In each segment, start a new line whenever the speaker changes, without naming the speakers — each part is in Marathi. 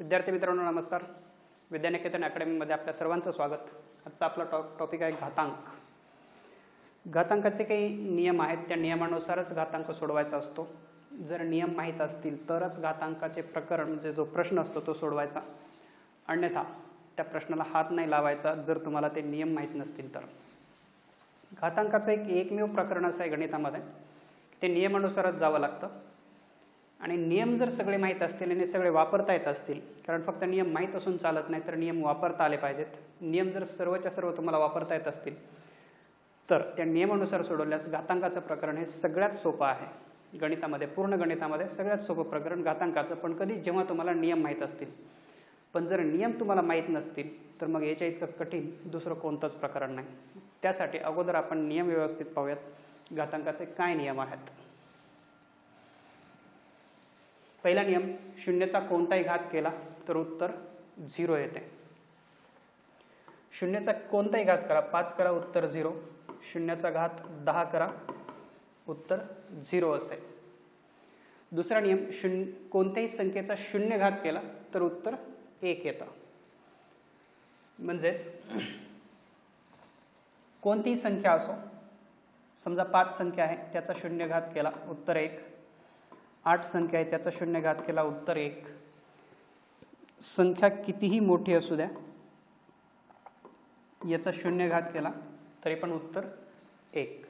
विद्यार्थी मित्रांनो नमस्कार. विद्यानिकेतन अकॅडमीमध्ये आपल्या सर्वांचं स्वागत. आजचा आपला टॉपिक आहे घातांक. घातांकाचे काही नियम आहेत, त्या नियमानुसारच घातांक सोडवायचा असतो. जर नियम माहीत असतील तरच घातांकाचे प्रकरण म्हणजे जो प्रश्न असतो तो सोडवायचा, अन्यथा त्या प्रश्नाला हात नाही लावायचा जर तुम्हाला ते नियम माहीत नसतील तर. घातांकाचं एकमेव प्रकरण असं आहे गणितामध्ये, ते नियमानुसारच जावं लागतं. आणि नियम जर सगळे माहीत असतील आणि सगळे वापरता येत असतील, कारण फक्त नियम माहीत असून चालत नाही तर नियम वापरता आले पाहिजेत. नियम जर सर्वच्या सर्व तुम्हाला वापरता येत असतील तर त्या नियमानुसार सोडवल्यास घातांकाचं प्रकरण हे सगळ्यात सोपं आहे गणितामध्ये. पूर्ण गणितामध्ये सगळ्यात सोपं प्रकरण घातांकाचं, पण कधी जेव्हा तुम्हाला नियम माहीत असतील. पण जर नियम तुम्हाला माहीत नसतील तर मग याच्या इतकं कठीण दुसरं कोणतंच प्रकरण नाही. त्यासाठी अगोदर आपण नियम व्यवस्थित पाहूयात. घातांकाचे काय नियम आहेत. पहिला नियम, शून्याचा कोणताही घात केला तर उत्तर 0 येते. शून्याचा कोणताही घात करा, 5 करा उत्तर 0, शून्याचा घात 10 करा उत्तर 0 असेल. दुसरा नियम, कोणत्याही संख्येचा शून्य घात केला तर उत्तर 1 येतं. म्हणजेच कोणतीही संख्या असो, समजा 5 संख्या आहे त्याचा शून्य घात केला उत्तर 1, 8 संख्या आहे त्याचा शून्य घात केला उत्तर 1. संख्या कितीही मोठी असू द्या, याचा शून्य घात केला तरी पण उत्तर 1.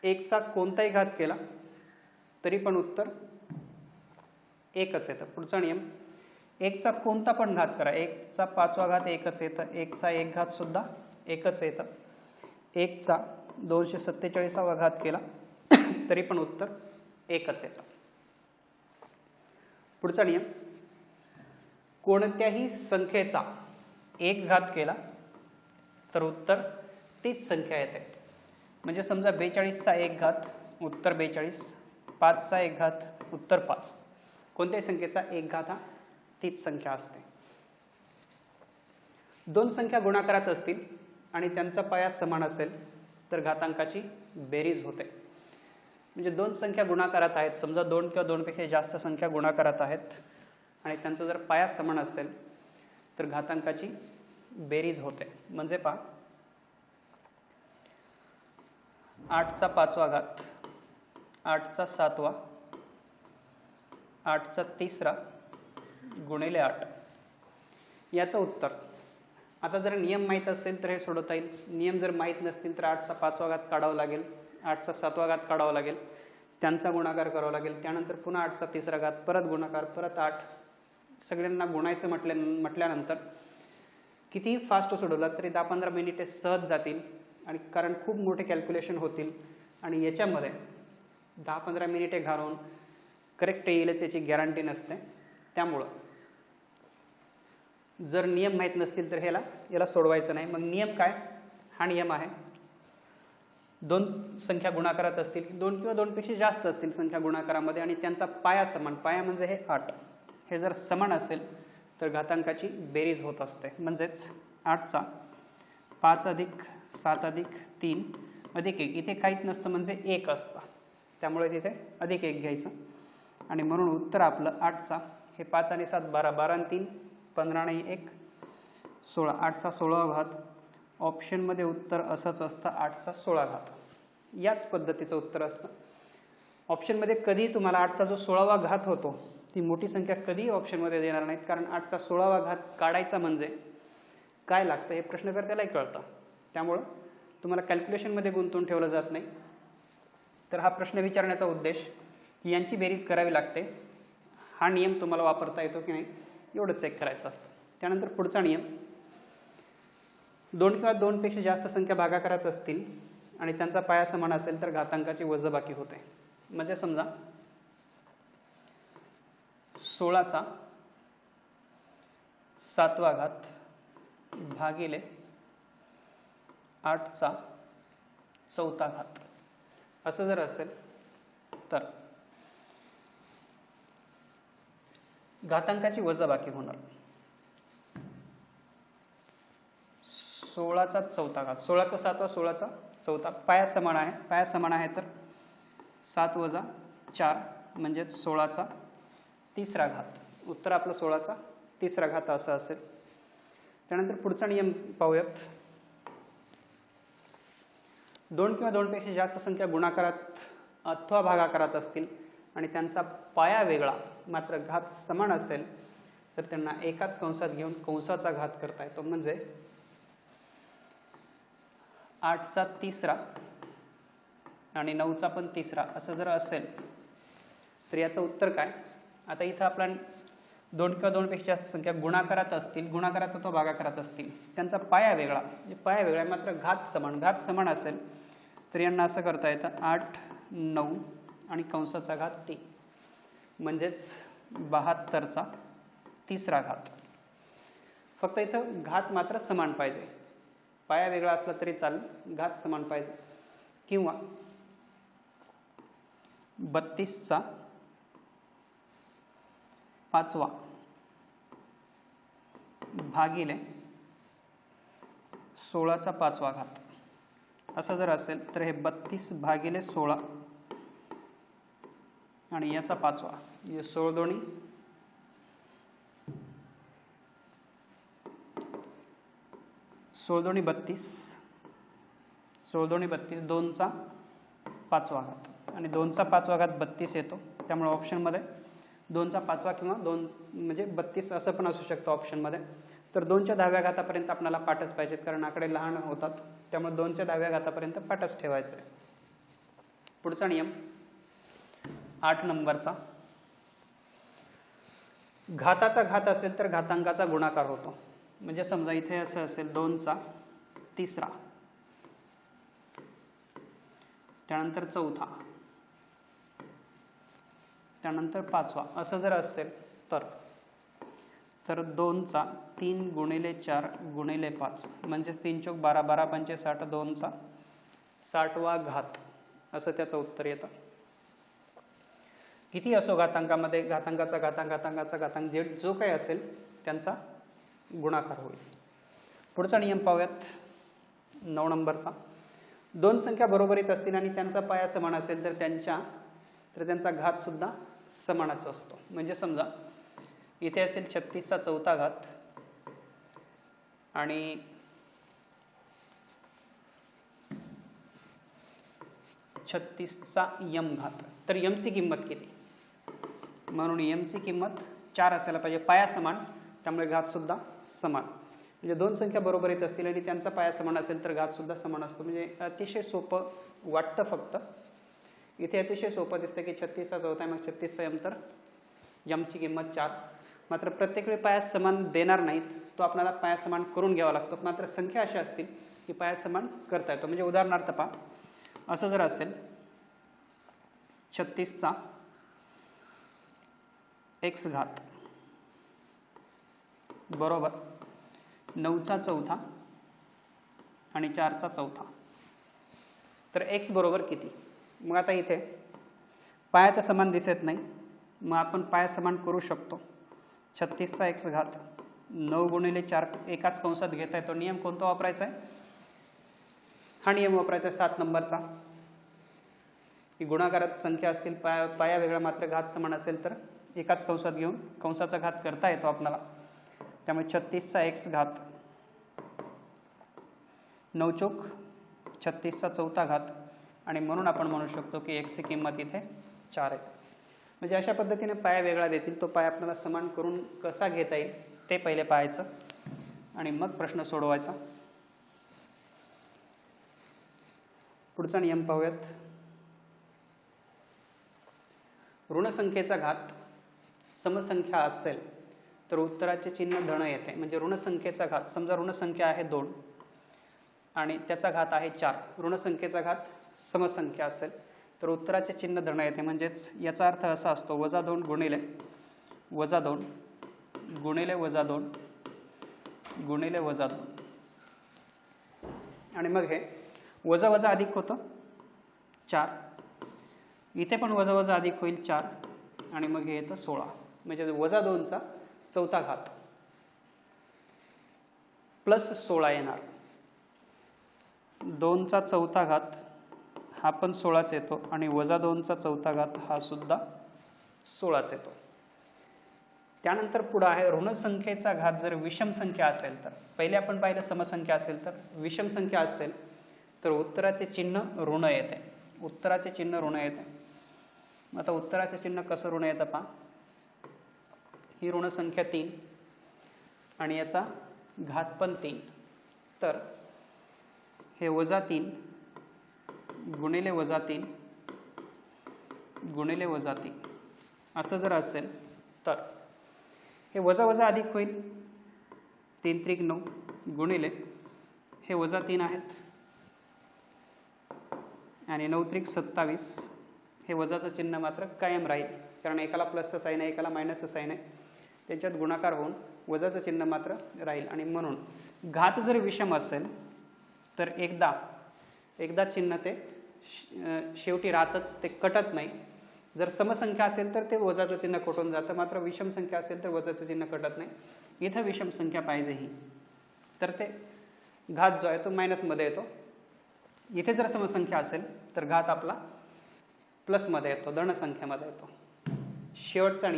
1चा कोणताही घात केला तरी पण उत्तर 1च येतं. पुढचा नियम, 1चा कोणता पण घात करा, 1चा 5वा घात 1च येतं, 1चा 1 घात सुद्धा 1च येतं. 1चा 247वा घात केला तरी पण उत्तर 1च येतं. पुढचा नियम, कोणत्याही संख्येचा 1 घात केला तर उत्तर तीच संख्या येते. म्हणजे समजा 42चा 1 घात उत्तर 42, 5चा 1 घात उत्तर 5. कोणत्याही संख्येचा 1 घात हा तीच संख्या असते. दोन संख्या गुणाकारात असतील आणि त्यांचा पाया समान असेल तर घातांकाची बेरीज होते. म्हणजे दोन संख्या गुणाकारात आहेत, समजा 2 किंवा 2पेक्षा जास्त संख्या गुणाकारात आहेत आणि त्यांचा जर पाया समान असेल तर घातांकाची बेरीज होते. म्हणजे पहा, 8चा 5वा घात, 8चा 7वा, 8चा 3रा गुणिले 8 याचं उत्तर. आता जर नियम माहीत असेल तर हे सोडवता येईल. नियम जर माहीत नसतील तर 8चा 5वा घात काढावा लागेल, 8चा 7वा घात काढावा लागेल, त्यांचा गुणाकार करावा लागेल, त्यानंतर पुन्हा 8चा 3रा घात, परत गुणाकार, परत 8. सगळ्यांना गुणायचं म्हटल्यानंतर कितीही फास्ट सोडवला तरी 10-15 मिनिटे सहज जातील. आणि कारण खूप मोठे कॅल्क्युलेशन होतील आणि याच्यामध्ये 10-15 मिनिटे घालवून करेक्ट येईलच याची गॅरंटी नसते. त्यामुळं जर नियम माहीत नसतील तर याला सोडवायचं नाही. मग नियम काय? हा नियम आहे, दोन संख्या गुणाकारात असतील, 2 किंवा 2पेक्षा जास्त असतील संख्या गुणाकारामध्ये आणि त्यांचा पाया समान, पाया म्हणजे हे 8, हे जर समान असेल तर घातांकाची बेरीज होत असते. म्हणजेच 8चा 5 अधिक 7 अधिक 3 अधिक 1, इथे काहीच नसतं म्हणजे 1 असतं, त्यामुळे तिथे अधिक 1 घ्यायचं. आणि म्हणून उत्तर आपलं 8चा, हे 5 आणि 7 12, 12 आणि 3 15 आणि 1 16, 8चा 16वा घात. ऑप्शनमध्ये उत्तर असंच असतं, 8चा 16 घात. याच पद्धतीचं उत्तर असतं. ऑप्शनमध्ये कधीही तुम्हाला 8चा जो 16वा घात होतो ती मोठी संख्या कधीही ऑप्शनमध्ये देणार नाहीत, कारण 8चा 16वा घात काढायचा म्हणजे काय लागतं हे प्रश्नकर्त्यालाही कळतं. त्यामुळं तुम्हाला कॅल्क्युलेशनमध्ये गुंतवून ठेवलं जात नाही. तर हा प्रश्न विचारण्याचा उद्देश की यांची बेरीज करावी लागते, हा नियम तुम्हाला वापरता येतो की नाही एवढं चेक करायचं असतं. त्यानंतर पुढचा नियम, 2 किंवा 2पेक्षा जास्त संख्या भागाकारात असतील आणि त्यांचा पाया समान असेल तर घातांकाची वजाबाकी होते. म्हणजे समजा 16चा 7वा घात भागिले 8चा 4था घात असं जर असेल तर घातांकाची वजाबाकी होणार. 16चा 4था घात, 16चा 7वा 16चा 4था, पाया समान आहे, पाया समान आहे तर 7 वजा 4 म्हणजेच 16चा 3रा घात उत्तर आपलं 16चा तिसरा घात असं असेल. त्यानंतर पुढचा नियम पाहूयात. 2 किंवा 2 पेक्षा जास्त संख्या गुणाकारात अथवा भागाकारात असतील आणि त्यांचा पाया वेगळा मात्र घात समान असेल तर त्यांना एकाच कंसात घेऊन कंसाचा घात करता येतो. म्हणजे 8चा तिसरा आणि 9चा पण तिसरा असं जर असेल तर याचं उत्तर काय. आता इथं आपला 2 किंवा 2 पेक्षा जास्त संख्या गुणाकारात असतील, गुणाकारात अथवा भागाकारात असतील, त्यांचा पाया वेगळा, म्हणजे पाया वेगळा मात्र घात समान असेल तर यांना असं करता येतं 8, 9 आणि कंसाचा घात 3 म्हणजेच 72चा तिसरा घात. फक्त इथं घात मात्र समान पाहिजे, पाया वेगळा असला तरी चालेल, घात समान पाहिजे. किंवा 32चा 5वा भागिले 16चा 5वा घात असं जर असेल तर हे 32 भागिले 16 आणि याचा 5वा, म्हणजे 16 दोन्ही 32, 2चा 5वा घात आणि 2चा 5वा घात 32 येतो. त्यामुळे ऑप्शनमध्ये 2चा 5वा किंवा 2 म्हणजे 32 असं पण असू शकतं ऑप्शनमध्ये. तर 2च्या 10व्या घातापर्यंत आपल्याला पाठच पाहिजेत, कारण आकडे लहान होतात, त्यामुळे 2च्या 10व्या घातापर्यंत पाठच ठेवायचं आहे. पुढचा नियम 8 नंबरचा. घाताचा घात असेल तर घातांकाचा गुणाकार होतो. म्हणजे समजा इथे असं असेल 2चा तिसरा, त्यानंतर 4था, त्यानंतर 5वा असं जर असेल तर 2चा 3 गुणिले 4 गुणिले 5 म्हणजे 3 चौक 12, 12 पंचे 60, 2चा 60वा घात असं त्याचं उत्तर येतं. किती असो घातांकामध्ये घातांकाचा घातांक जो काही असेल त्यांचा गुणाकार होईल. पुढचा नियम पाहूयात 9 नंबरचा. 2 संख्या बरोबरीत असतील आणि त्यांचा पाया समान असेल तर त्यांचा घात सुद्धा समानच असतो. म्हणजे समजा इथे असेल 36चा 4था घात आणि 36चा यम घात, तर यमची किंमत किती, म्हणून यमची किंमत 4 असायला पाहिजे. पाया समान, त्यामुळे घात सुद्धा समान. म्हणजे 2 संख्या बरोबरीत असतील आणि त्यांचा पाया समान असेल तर घात सुद्धा समान असतो. म्हणजे अतिशय सोपं वाटतं, फक्त इथे अतिशय सोपं दिसतं की 36चा 4था आहे, मग 36चा यम, तर यमची किंमत 4. मात्र प्रत्येक वेळी पाया समान देणार नाहीत, तो आपल्याला पाया समान करून घ्यावा लागतो. मात्र संख्या अशा असतील की पाया समान करता येतो. म्हणजे उदाहरणार्थ पहा, असं जर असेल 36चा x घात बरोबर 9चा 4था आणि 4चा 4था, तर x बरोबर किती. मग आता इथे पाया तर समान दिसत नाही, मग आपण पाया समान करू शकतो. 36चा x घात 9 गुणिले 4 एकाच कंसात घेता येतो. नियम कोणता वापरायचा आहे, हा नियम वापरायचा 7 नंबरचा, की गुणाकारात संख्या असतील, पाया वेगळा मात्र घात समान असेल तर एकाच कंसात घेऊन कंसाचा घात करता येतो आपल्याला. त्यामुळे 36चा x घात 9 चौक 36चा 4था घात आणि म्हणून आपण म्हणू शकतो की x ची किंमत इथे 4 आहे. म्हणजे अशा पद्धतीने पाया वेगळा देतील, तो पाया आपल्याला समान करून कसा घेता येईल ते पहिले पाहायचं आणि मग प्रश्न सोडवायचा. पुढचा नियम पाहूयात. ऋणसंख्येचा घात समसंख्या असेल तर उत्तराचे चिन्ह धन येते. म्हणजे ऋणसंख्येचा घात, समजा ऋणसंख्या आहे 2 आणि त्याचा घात आहे 4, ऋणसंख्येचा घात समसंख्या असेल तर उत्तराचे चिन्ह धन येते. म्हणजेच याचा अर्थ असा असतो -2 गुणिले -2 गुणिले -2 गुणिले -2 आणि मग हे वजा वजा अधिक होतं 4, इथे पण वजा वजा अधिक होईल 4 आणि मग हे येतं 16. म्हणजे -2चा 4था घात प्लस 16 येणार. 2चा 4था घात हा पण 16च येतो आणि -2चा 4था घात हा सुद्धा 16च येतो. त्यानंतर पुढं आहे ऋण संख्येचा घात जर विषम संख्या असेल तर, पहिले आपण पाहिलं समसंख्या असेल तर, विषम संख्या असेल तर उत्तराचे चिन्ह ऋण येते, उत्तराचे चिन्ह ऋण येते. आता उत्तराचे चिन्ह कसं ऋण येतं पहा, ही ऋण संख्या 3 आणि याचा घात पण 3, तर हे -3 गुणिले -3 गुणिले -3 असं जर असेल तर हे वजा वजा अधिक होईल, 3 त्रिक 9 गुणिले हे -3 आहेत आणि 9 त्रिक 27, हे वजाचं चिन्ह मात्र कायम राहील, कारण एकाला प्लसचं साईन आहे एकाला मायनसचं साईन आहे, त्याच्यात गुणाकार होऊन वजाचं चिन्ह मात्र राहील. आणि म्हणून घात जर विषम असेल तर एकदा चिन्ह ते शेवटी राहतच, ते कटत नाही. जर समसंख्या असेल तर ते वजाचं चिन्ह कटून जातं, मात्र विषम संख्या असेल तर वजाचं चिन्ह कटत नाही. इथं विषम संख्या पाहिजे ही, तर ते घात जो आहे तो मायनसमध्ये येतो. इथे जर समसंख्या असेल तर घात आपला प्लसमध्ये येतो, धनसंख्येमध्ये येतो. शेवटचा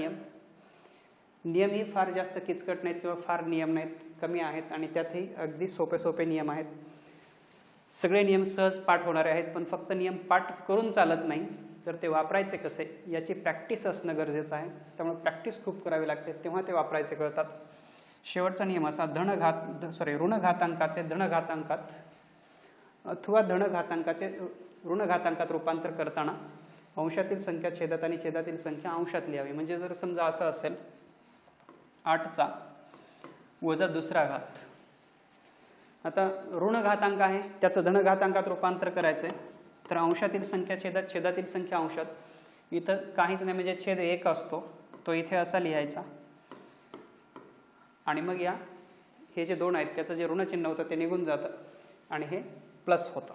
नियम ही फार जास्त किचकट नाहीत किंवा फार नियम नाहीत, कमी आहेत आणि त्यातही अगदी सोपे नियम आहेत. सगळे नियम सहज पाठ होणारे आहेत, पण फक्त नियम पाठ करून चालत नाही, तर ते वापरायचे कसे याची प्रॅक्टिस असणं गरजेचं आहे. त्यामुळे प्रॅक्टिस खूप करावी लागते, तेव्हा ते वापरायचे कळतात. शेवटचा नियम असा, ऋण घातांकाचे धनघातांकात अथवा धनघातांकाचे ऋणघातांकात रूपांतर करताना अंशातील संख्या छेदात आणि छेदातील संख्या अंशात लिहावी. म्हणजे जर समजा असं असेल 8चा वजा दुसरा घात, आता ऋण घातांक आहे त्याचं धनघातांकात रूपांतर करायचं आहे, तर अंशातील संख्या छेदात छेदातील संख्या अंशात. इथं काहीच नाही, म्हणजे छेद 1 असतो तो इथे असा लिहायचा आणि मग हे जे 2 आहेत त्याचं जे ऋण चिन्ह होतं ते निघून जातं आणि हे प्लस होतं.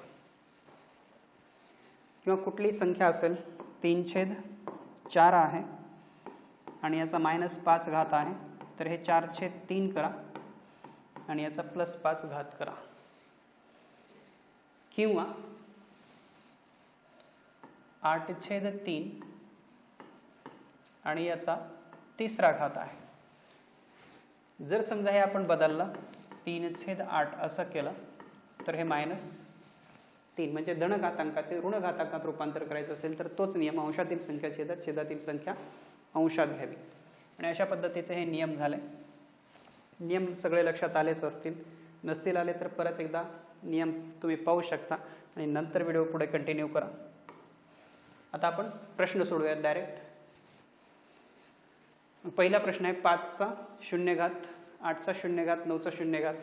किंवा कुठली संख्या असेल 3/4 आहे आणि याचा -5 घात आहे, तर हे 4/3 करा आणि याचा +5 घात करा. किंवा 8/3 आणि याचा 3रा घात आहे. जर समजा हे आपण बदललं 3/8 असं केलं तर हे -3, म्हणजे धनघातांकाचे ऋणघातांकात रूपांतर करायचं असेल तर तोच नियम, अंशातील संख्या छेदात छेदातील संख्या अंशात घ्यावी. आणि अशा पद्धतीचे हे नियम झाले. नियम सगळे लक्षात आलेच असतील, नसतील आले तर परत एकदा नियम तुम्ही पाहू शकता आणि नंतर व्हिडिओ पुढे कंटिन्यू करा. आता आपण प्रश्न सोडूयात डायरेक्ट. पहिला प्रश्न आहे 5चा 0 घात, 8चा 0 घात, 9चा 0 घात.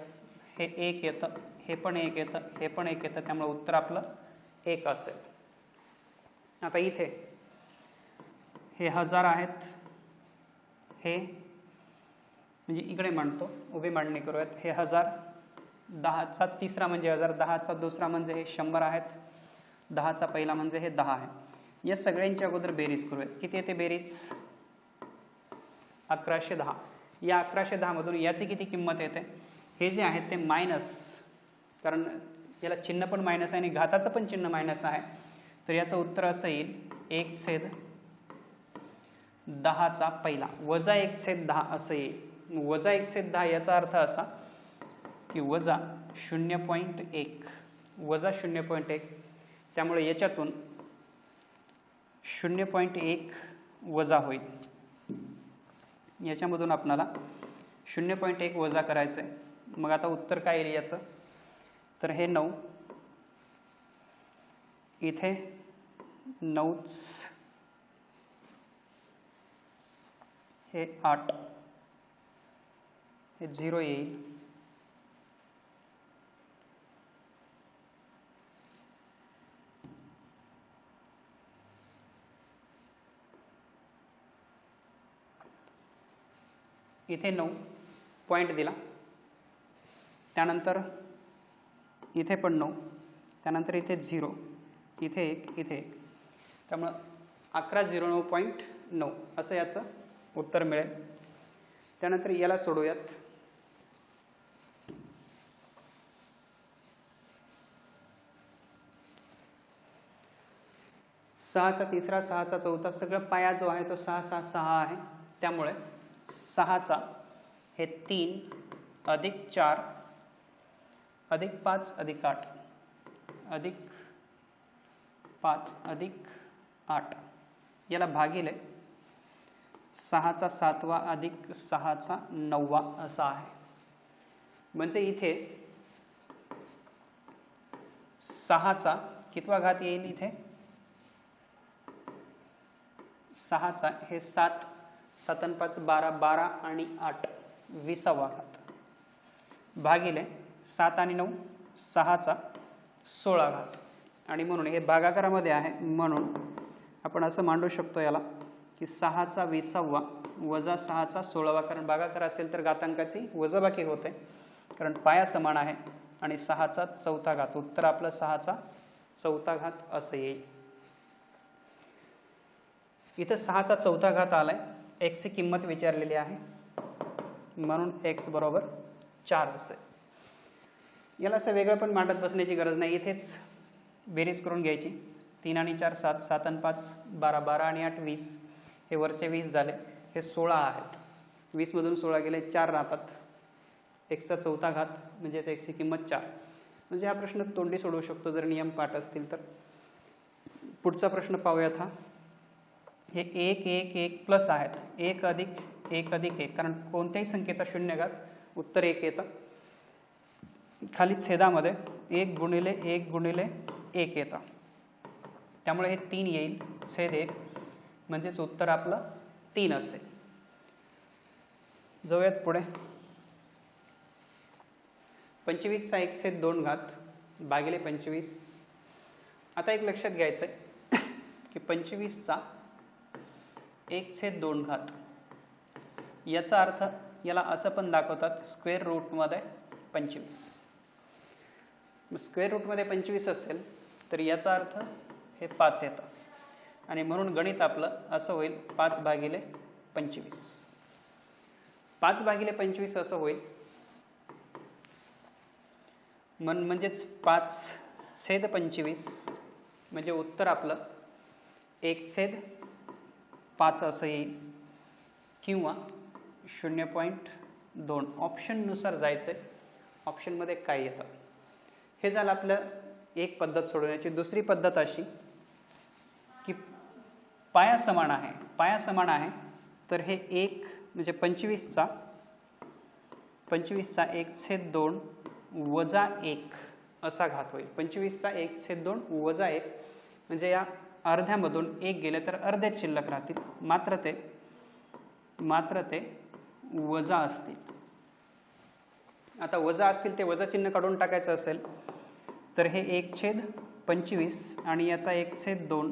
हे 1 येतं, हे पण 1 येतं, हे पण 1 येतं, त्यामुळे उत्तर आपलं 1 असेल. आता इथे हे 1000 आहेत, हे म्हणजे इकडे मांडतो, उभी मांडणी करूयात. हे 1000, 10चा 3रा म्हणजे 1000, 10चा 2रा म्हणजे हे 100 आहेत, 10चा पहिला म्हणजे हे 10 आहे. या सगळ्यांच्या अगोदर बेरीज करूयात. किती येते बेरीज? 1110. या 1110 मधून याची किती किंमत येते? हे जे आहे ते मायनस, कारण याला चिन्ह पण मायनस आहे आणि घाताचं पण चिन्ह मायनस आहे, तर याचं उत्तर असं येईल 1/10चा पहिला वजा 1/10 असं येईल. वजा 1/10 याचा अर्थ असा की वजा 0.1 वजा 0.1, त्यामुळे याच्यातून 0.1 वजा होईल. याच्यामधून आपल्याला 0.1 वजा करायचं आहे. मग आता उत्तर काय येईल याचं? तर हे 9, इथे 9, हे 8, हे 0 येईल. इथे 9 पॉईंट दिला, त्यानंतर इथे पण 9, त्यानंतर इथे 0, इथे 1, इथे 1, त्यामुळं 1109.9 असं याचं उत्तर मिळेल. त्यानंतर याला सोडूयात. सहाचा 3रा, 6चा 4था, सगळं पाया जो आहे तो 6, 6, 6 आहे, त्यामुळे 6चा हे 3 अधिक 4 अधिक 5 अधिक 8 अधिक 5 अधिक 8 याला भागिले 6चा 7वा अधिक 6चा 9वा असा आहे. म्हणजे इथे 6चा कितवा घात येईल? इथे 6चा हे 7 7 आणि 5 12 12 आणि 8 20वा घात भागिले 7 आणि 9 6चा 16 घात. आणि म्हणून हे भागाकारामध्ये आहे म्हणून आपण असं मांडू शकतो याला की 6चा 20वा वजा 6चा 16वा. कारण भागाकार असेल तर घातांकाची वजाबाकी होते कारण पाया समान आहे. आणि 6चा 4था घात उत्तर आपलं 6चा 4था घात असं येईल. इथं 6चा 4था घात आलाय. x ची किंमत विचारलेली आहे म्हणून x बरोबर 4 असेल. याला असं वेगळं पण मांडत बसण्याची गरज नाही. इथेच बेरीज करून घ्यायची. 3 आणि 4 7 7 आणि 5 12 12 आणि 8 20 हे वरचे 20 झाले. हे 16 आहेत. 20 मधून 16 गेले 4 राहतात. x चा 4था घात म्हणजेच x ची किंमत 4. म्हणजे हा प्रश्न तोंडी सोडवू शकतो जर नियम पाठ असतील तर. पुढचा प्रश्न पाहूयात. हा हे 1 1 1 प्लस आहेत. 1 अधिक 1 अधिक 1 कारण कोणत्याही संख्येचा शून्य घात उत्तर 1 येतं. खाली छेदामध्ये 1 गुणिले 1 गुणिले 1 येतं. त्यामुळे हे 3 येईल छेद 1 म्हणजेच उत्तर आपलं 3 असेल. जाऊयात पुढे. 25चा 1/2 घात भागिले 25. आता एक लक्षात घ्यायचं आहे की 25चा 1/2 घात याचा अर्थ याला असं पण दाखवतात स्क्वेअर रूटमध्ये 25. स्क्वेअर रूटमध्ये 25 असेल तर याचा अर्थ हे 5 येतं. आणि म्हणून गणित आपलं असं होईल 5 भागिले 25. 5 भागिले 25 असं होईल. म्हणजेच 5/25 म्हणजे उत्तर आपलं 1/5 असं येईल किंवा 0.2. ऑप्शननुसार जायचं आहे. ऑप्शनमध्ये काय येतं हे झालं आपलं एक पद्धत सोडवण्याची. दुसरी पद्धत अशी की पाया समान आहे. पाया समान आहे तर हे 1 म्हणजे 25चा 1/2 वजा 1 असा घात होईल. 25चा 1/2 वजा 1 म्हणजे या अर्ध्यामधून 1 गेले तर अर्धेच शिल्लक राहतील. मात्र ते वजा असतील. आता वजा असतील ते वजा चिन्ह काढून टाकायचं असेल तर हे 1/25 आणि याचा 1/2.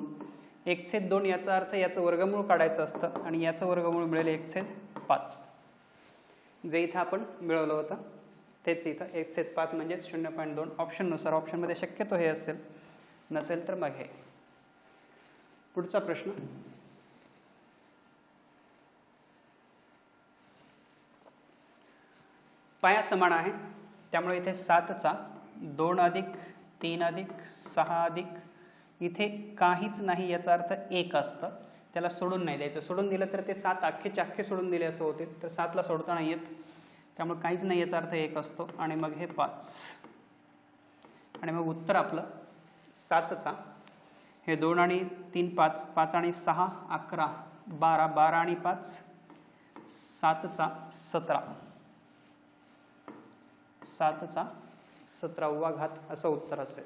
1/2 याचा अर्थ याचं वर्गमूळ काढायचं असतं आणि याचं वर्गमूळ मिळेल 1/5. जे इथं आपण मिळवलं होतं तेच इथं 1/5 म्हणजेच 0.2. ऑप्शननुसार. ऑप्शनमध्ये शक्यतो हे असेल, नसेल तर मग हे. पुढचा प्रश्न. पाया समान आहे त्यामुळे इथे 7चा 2 अधिक 3 अधिक 6 अधिक इथे काहीच नाही याचा अर्थ 1 असतं. त्याला सोडून नाही द्यायचं. सोडून दिलं तर ते 7 अख्खेच्या अख्खे सोडून दिले असं होते. तर 7ला सोडता नाही येत त्यामुळे काहीच नाही याचा अर्थ 1 असतो. आणि मग हे 5 आणि मग उत्तर आपलं 7चा हे 2 आणि 3 5 5 आणि 6 11 12 12 आणि 5 7चा 17. 7चा 17वा घात असं उत्तर असेल.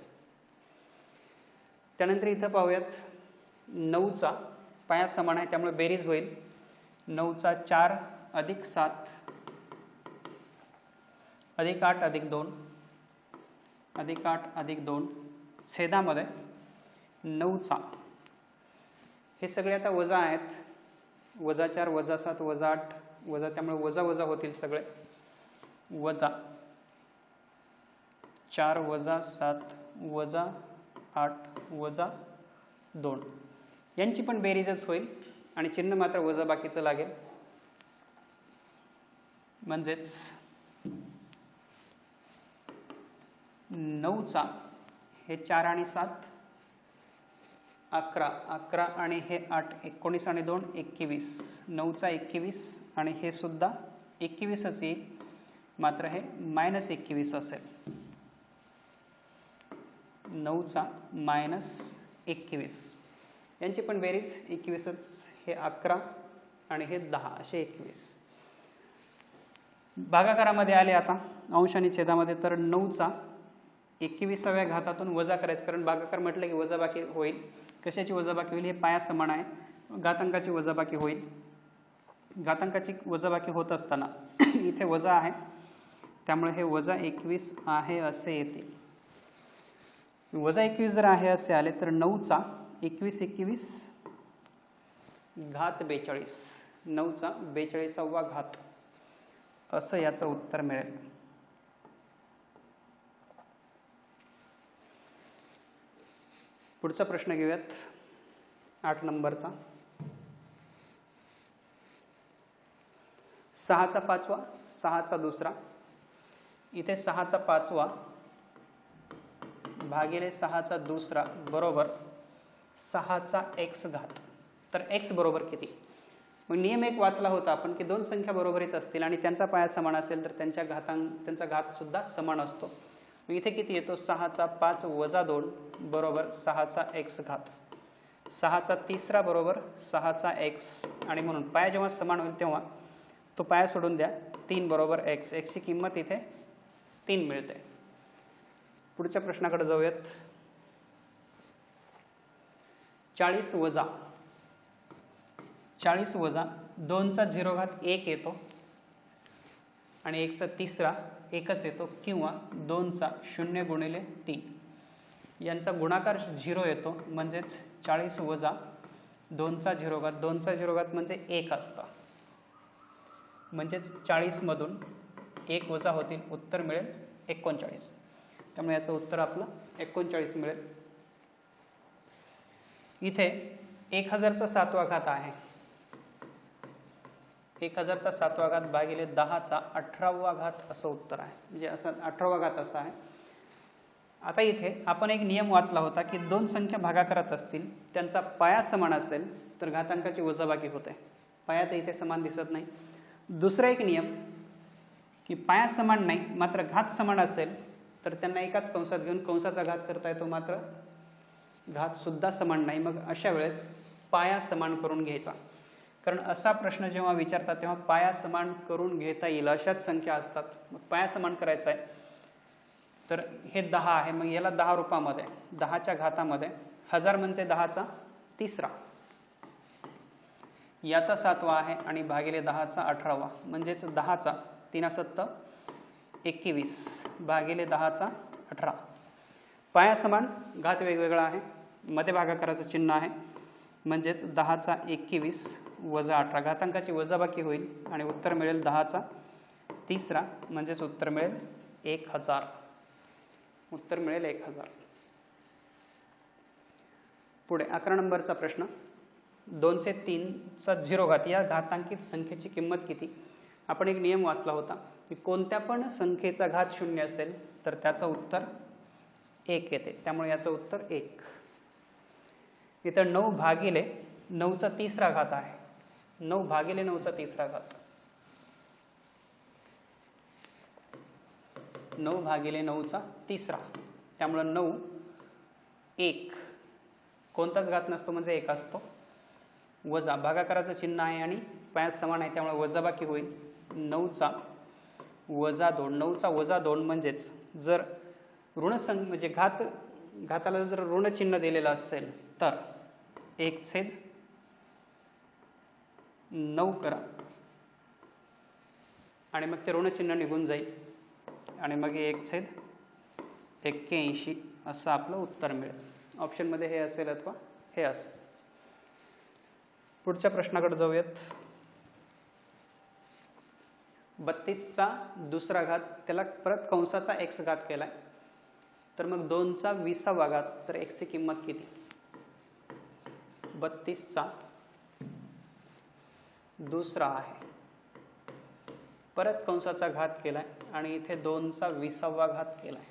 त्यानंतर इथं पाहूयात 9चा पाया समान आहे त्यामुळे बेरीज होईल. 9चा 4 अधिक 7 अधिक 8 अधिक 2 अधिक 8 अधिक 2 छेदामध्ये 9चा हे सगळे आता वजा आहेत. वजा 4 वजा 7 वजा 8 वजा त्यामुळे वजा वजा होतील सगळे. वजा 4 वजा 7 वजा 8 वजा 2 यांची पण बेरीजच होईल आणि चिन्ह मात्र वजा बाकीचं लागेल. म्हणजेच 9चा हे 4 आणि 7 11 11 आणि हे 8 19 आणि 2 21 9चा 21 आणि हे सुद्धा 21च येईल, मात्र हे -21 असेल. 9चा -21 यांची पण बेरीज 21च. हे 11 आणि हे 10 असे 21. भागाकारामध्ये आले आता अंश आणि छेदामध्ये, तर 9चा 21व्या घातातून वजा करायचं, कारण भागाकार म्हटलं की वजाबाकी होईल. कशाची वजाबाकी होईल? हे पाया समान आहे, घातांकाची वजाबाकी होईल. घातांकाची वजाबाकी होत असताना इथे वजा आहे, त्यामुळे हे -21 आहे असे येते. -21 जर आहे असे आले तर 9चा 21 21 घात 42 9चा 42वा घात असं याचं उत्तर मिळेल. पुढचा प्रश्न घेऊयात 8 नंबरचा. 6चा 5वा 6चा दुसरा. इथे 6चा 5वा भागिले 6चा दुसरा बरोबर 6चा x घात. तर x बरोबर किती? मग नियम एक वाचला होता आपण की दोन संख्या बरोबरीत असतील आणि त्यांचा पाया समान असेल तर त्यांचा घात सुद्धा समान असतो. मग इथे किती येतो? 6चा 5 वजा 2 बरोबर 6चा x घात. 6चा तिसरा बरोबर 6चा x, आणि म्हणून पाया जेव्हा समान होईल तेव्हा तो पाया सोडून द्या. 3 बरोबर x. x ची किंमत इथे 3 मिळते. पुढच्या प्रश्नाकडे जाऊयात. 40 वजा 2चा 0 घात 1 येतो आणि 1चा तिसरा एकच येतो, किंवा 2चा 0 गुणिले 3 यांचा गुणाकार 0 येतो, म्हणजेच 40 वजा 2चा 0 घात. 2चा 0 घात म्हणजे 1 असतं, म्हणजेच 40 मधून 1 वजा होतील, उत्तर मिळेल 39. त्यामुळे याचं उत्तर आपलं 39 मिळेल. इथे 1000चा 7वा घात आहे. 1000चा 7वा घात भागिले 10चा 18वा घात असं उत्तर आहे, म्हणजे असं 18वा घात असा आहे. आता इथे आपण एक नियम वाचला होता की दोन संख्या भागाकारात असतील, त्यांचा पाया समान असेल तर घातांकाची वजाबाकी होते. पाया तर इथे समान दिसत नाही. दुसरा एक नियम की पाया समान नाही मात्र घात समान असेल तर त्यांना एकाच कंसात घेऊन कंसाचा घात करता येतो, मात्र घात सुद्धा समान नाही. मग अशा वेळेस पाया समान करून घ्यायचा, कारण असा प्रश्न जेव्हा विचारतात तेव्हा पाया समान करून घेता येईल अशाच संख्या असतात. मग पाया समान करायचा आहे तर हे 10 आहे, मग याला 10 रूपामध्ये 10च्या घातामध्ये 1000 म्हणजे 10चा तिसरा, याचा 7वा आहे आणि भागिले 10चा 18वा, म्हणजेच 10चा 3 7 21 भागिले 10चा 18. पाया समान, घात वेगवेगळा आहे, मध्ये भागाकाराचं चिन्ह आहे, म्हणजेच 10चा 21 वजा 18 घातांकाची वजाबाकी होईल आणि उत्तर मिळेल 10चा तिसरा, म्हणजेच उत्तर मिळेल 1000. उत्तर मिळेल 1000. पुढे 11 नंबरचा प्रश्न. 203चा 0 घात या घातांकित संख्येची किंमत किती? आपण एक नियम वाचला होता की कोणत्या पण संख्येचा घात 0 असेल तर त्याचं उत्तर 1 येते, त्यामुळे याचं उत्तर 1. इथं 9 भागिले 9चा तिसरा घात आहे. 9 भागिले 9चा तिसरा घात, 9 भागिले 9चा तिसरा, त्यामुळे 9 1, कोणताच घात नसतो म्हणजे 1 असतो. वजा भागाकाराचं चिन्ह आहे आणि पाया समान आहे, त्यामुळे वजाबाकी होईल. 9चा वजा 2, 9चा वजा 2 म्हणजेच जर म्हणजे घाताला जर ऋण चिन्ह दिलेलं असेल तर 1/9 करा आणि मग ते ऋण चिन्ह निघून जाईल आणि मग 1/81 असं आपलं उत्तर मिळेल. ऑप्शनमध्ये हे असेल अथवा हे असेल. पुढच्या प्रश्नाकडे जाऊयात. 32चा दुसरा घात, त्याला परत कंसाचा x घात केलाय, तर मग 2चा 20वा घात, तर x ची किंमत किती? 32चा दुसरा आहे, परत कंसाचा घात केलाय आणि इथे 2चा 20वा घात केलाय.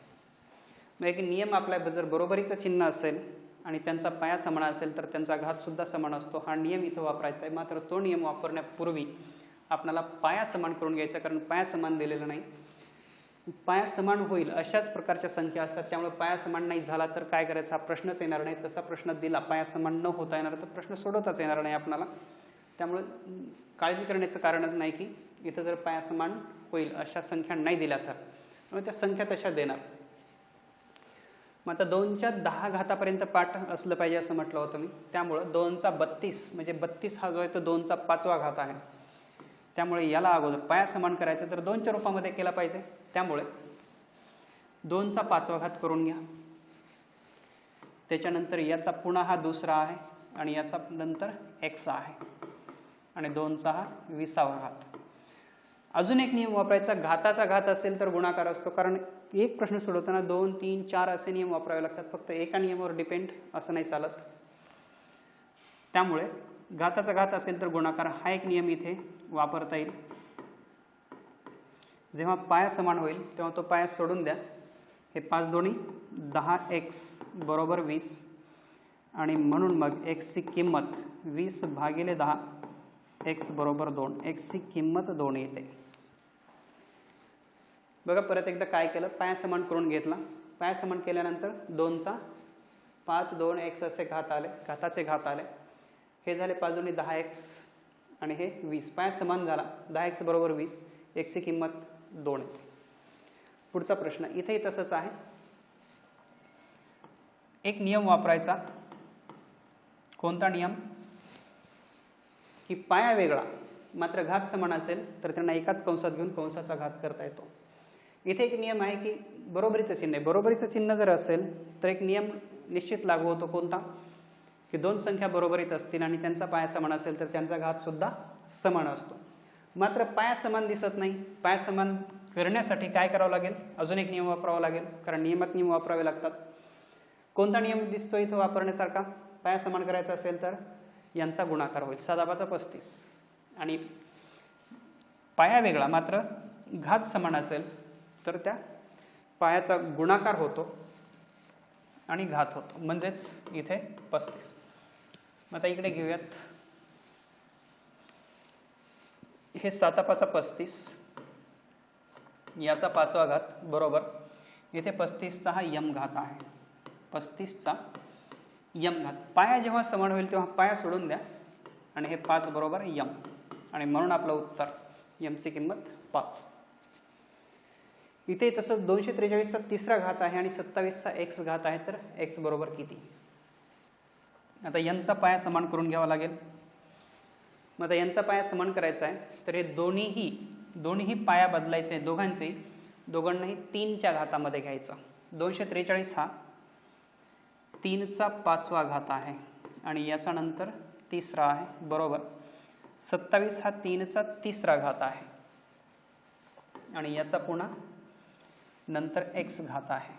मग एक नियम आपल्या जर बरोबरीचं चिन्ह असेल आणि त्यांचा पाया समान असेल तर त्यांचा घातसुद्धा समान असतो. हा नियम इथं वापरायचा आहे. मात्र तो नियम वापरण्यापूर्वी आपल्याला पाया समान करून घ्यायचा, कारण पाया समान दिलेला नाही. पाया समान होईल अशाच प्रकारच्या संख्या असतात, त्यामुळे पाया समान नाही झाला तर काय करायचं हा प्रश्नच येणार नाही. तसा प्रश्न दिला पाया समान न होता येणार तर प्रश्न सोडवताच येणार नाही आपल्याला. त्यामुळे काळजी करण्याचं कारणच नाही की इथं जर पाया समान होईल अशा संख्या नाही दिल्या तर त्यामुळे त्या संख्या तशा देणार. मग आता 2च्या 10 घातापर्यंत पाठ असलं पाहिजे असं म्हटलं होतं मी. त्यामुळं 2चा 32 म्हणजे 32 हा जो आहे तो 2चा 5वा घात आहे. त्यामुळे याला अगोदर पाया समान करायचं तर 2च्या रूपामध्ये केला पाहिजे. त्यामुळे 2चा 5वा घात करून घ्या. त्याच्यानंतर याचा पुन्हा हा दुसरा आहे आणि याचा नंतर x आहे आणि 2चा हा 20वा घात. अजून एक नियम वापरायचा, घाताचा घात असेल तर गुणाकार असतो. कारण एक प्रश्न सोडवताना 2, 3, 4 असे नियम वापरावे लागतात. फक्त एका नियमावर डिपेंड असं नाही चालत. त्यामुळे घाताचा घात असेल तर गुणाकार हा एक नियम इथे वापरता येईल. जेव्हा पाया समान होईल तेव्हा तो पाया सोडून द्या. हे 5 दोन्ही 10x बरोबर 20 आणि म्हणून मग x ची किंमत 20 भागिले 10 x बरोबर 2. x ची किंमत 2 येते. बघा परत एकदा काय केलं, पाया समान करून घेतला. पाया समान केल्यानंतर 2चा 5, 2x असे घात आले, घाताचे घात आले. हे झाले 5 दोन्ही 10x आणि हे 20. पाया समान झाला. 10x बरोबर 20, x ची किंमत 2 येते. पुढचा प्रश्न इथेही तसंच आहे. एक नियम वापरायचा. कोणता नियम? की पाया वेगळा मात्र घात समान असेल तर त्यांना एकाच कंसात घेऊन कंसाचा घात करता येतो. इथे एक नियम आहे की बरोबरीचं चिन्ह आहे. बरोबरीचं चिन्ह जर असेल तर एक नियम निश्चित लागू होतो. कोणता? की 2 संख्या बरोबरीत असतील आणि त्यांचा पाया समान असेल तर त्यांचा घात सुद्धा समान असतो. मात्र पाया समान दिसत नाही. पाया समान करण्यासाठी काय करावं लागेल? अजून एक नियम वापरावा लागेल, कारण नियमात नियम वापरावे लागतात. कोणता नियम दिसतो इथं वापरण्यासारखा? पाया समान करायचा असेल तर यांचा गुणाकार होईल. 7 35 आणि पाया वेगळा मात्र घात समान असेल तर त्या पायाचा गुणाकार होतो आणि घात होतो, म्हणजेच इथे 35. आता इकडे घेऊयात. हे 7 5 35 याचा 5वा घात बरोबर इथे 35चा हा यम घात आहे. 35चा यम घात. पाया जेव्हा समान होईल तेव्हा पाया सोडून द्या आणि हे 5 बरोबर यम आणि म्हणून आपलं उत्तर यमची किंमत 5. इथे तसंच 243चा 3रा घात आहे आणि 27चा x घात आहे, तर x बरोबर किती? आता यांचा पाया समान करून घ्यावा लागेल. मग आता यांचा पाया समान करायचा आहे तर हे दोन्हीही पाया बदलायचे. दोघांनाही 3च्या घातामध्ये घ्यायचं. 243 हा 3चा 5वा घात आहे आणि याचा नंतर 3रा आहे बरोबर 27 हा 3चा 3रा घात आहे आणि याचा पुन्हा नंतर x घात आहे,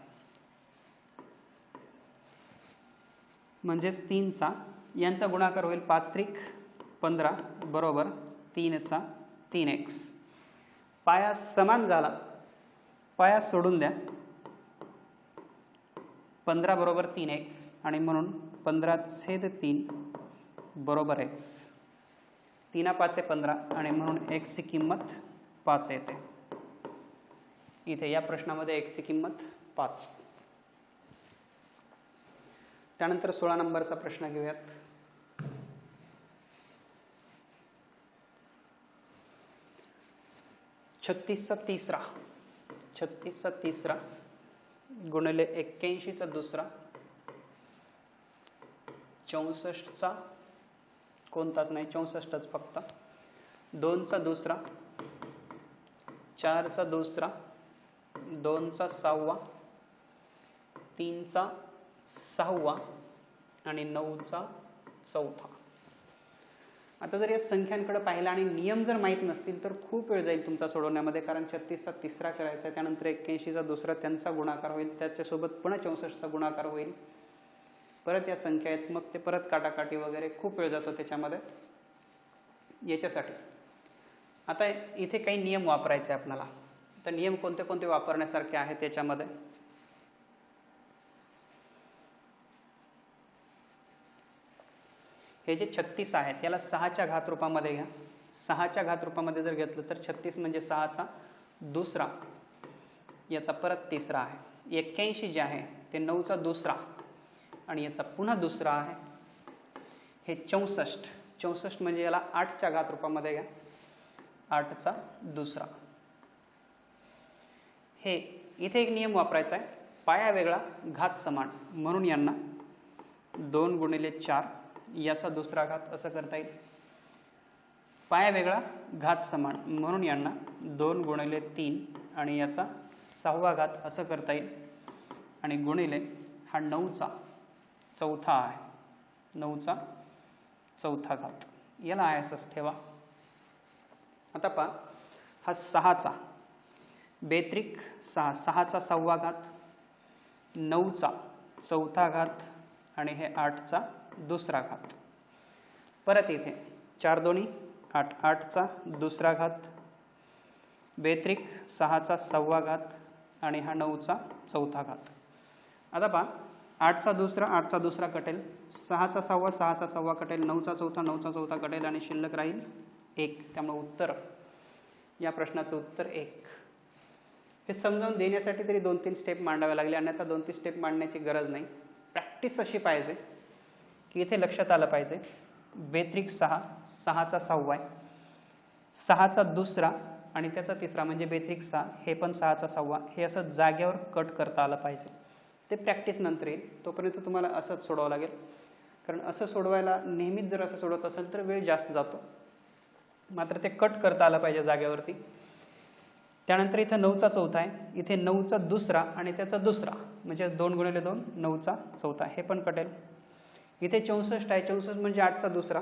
म्हणजेच 3चा यांचा गुणाकार होईल 5 त्रिक 15 बरोबर 3चा 3x. पाया समान झाला. पाया सोडून द्या. 15 बरोबर 3x आणि म्हणून 15/3 बरोबर x. 3 5 15 आणि म्हणून x ची किंमत 5 येते. इथे या प्रश्नामध्ये x ची किंमत 5. त्यानंतर 16 नंबरचा प्रश्न घेऊयात. छत्तीसचा तिसरा गुणिले 81चा दुसरा 64चा कोणताच नाही 64च फक्त 2चा दुसरा 4चा दुसरा 2चा 6वा 3चा 6वा आणि 9चा 4था. आता जर या संख्यांकडे पाहिलं आणि नियम जर माहीत नसतील तर खूप वेळ जाईल तुमचा सोडवण्यामध्ये, कारण 36चा तिसरा करायचा आहे, त्यानंतर 81चा दुसरा त्यांचा गुणाकार होईल, त्याच्यासोबत पुन्हा 64चा गुणाकार होईल, परत या संख्या आहेत, मग ते परत काटाकाटी वगैरे खूप वेळ जातो त्याच्यामध्ये. याच्यासाठी आता इथे काही नियम वापरायचे आपल्याला. तर नियम कोणते कोणते वापरण्यासारखे आहेत त्याच्यामध्ये? हे जे 36 आहेत याला 6च्या घात रूपामध्ये घ्या. 6च्या घात रूपामध्ये जर घेतलं तर 36 म्हणजे 6चा दुसरा, याचा परत तिसरा आहे. 81 जे आहे ते 9चा दुसरा आणि याचा पुन्हा दुसरा आहे. हे 64, 64 म्हणजे याला 8च्या घात रूपामध्ये घ्या, 8चा दुसरा. हे इथे एक नियम वापरायचा आहे, पाया वेगळा घात समान, म्हणून यांना 2 गुणिले 4 याचा दुसरा घात असं करता येईल. पाया वेगळा घात समान म्हणून यांना 2 गुणिले 3 आणि याचा 6वा घात असं करता येईल. आणि गुणिले हा 9चा चौथा आहे, 9चा चौथा घात, याला आहे असंच ठेवा. आता पहा, हा 6चा बेत्रिक 6, 6चा 6वा घात, 9चा चौथा घात आणि हे 8चा दुसरा घात. परत इथे 4 दोन्ही 8, 8चा दुसरा घात बेत्रिक 6चा 6वा घात आणि हा 9चा चौथा घात. आता पहा, 8चा दुसरा कटेल, 6चा 6वा 6चा 6वा कटेल, 9चा चौथा कटेल आणि शिल्लक राहील 1. त्यामुळे उत्तर, या प्रश्नाचं उत्तर 1. हे समजावून देण्यासाठी तरी 2-3 स्टेप मांडाव्या लागल्या, अन्यथा 2-3 स्टेप मांडण्याची गरज नाही. प्रॅक्टिस अशी पाहिजे की इथे लक्षात आलं पाहिजे, बेत्रिक 6, 6चा 6वा आहे, 6चा दुसरा आणि त्याचा तिसरा म्हणजे बेत्रिक 6, हे पण 6चा 6वा, हे असं जागेवर कट करता आलं पाहिजे. ते प्रॅक्टिस नंतर येईल, तोपर्यंत तुम्हाला असंच सोडवावं लागेल. कारण असं सोडवायला नेहमीच जर असं सोडवत असेल तर वेळ जास्त जातो, मात्र ते कट करता आलं पाहिजे जागेवरती. त्यानंतर इथं 9चा चौथा आहे, इथे 9चा दुसरा आणि त्याचा दुसरा म्हणजे 2 गुणिले 2 9चा चौथा, हे पण कटेल. इथे 64 आहे, 64 म्हणजे 8चा दुसरा,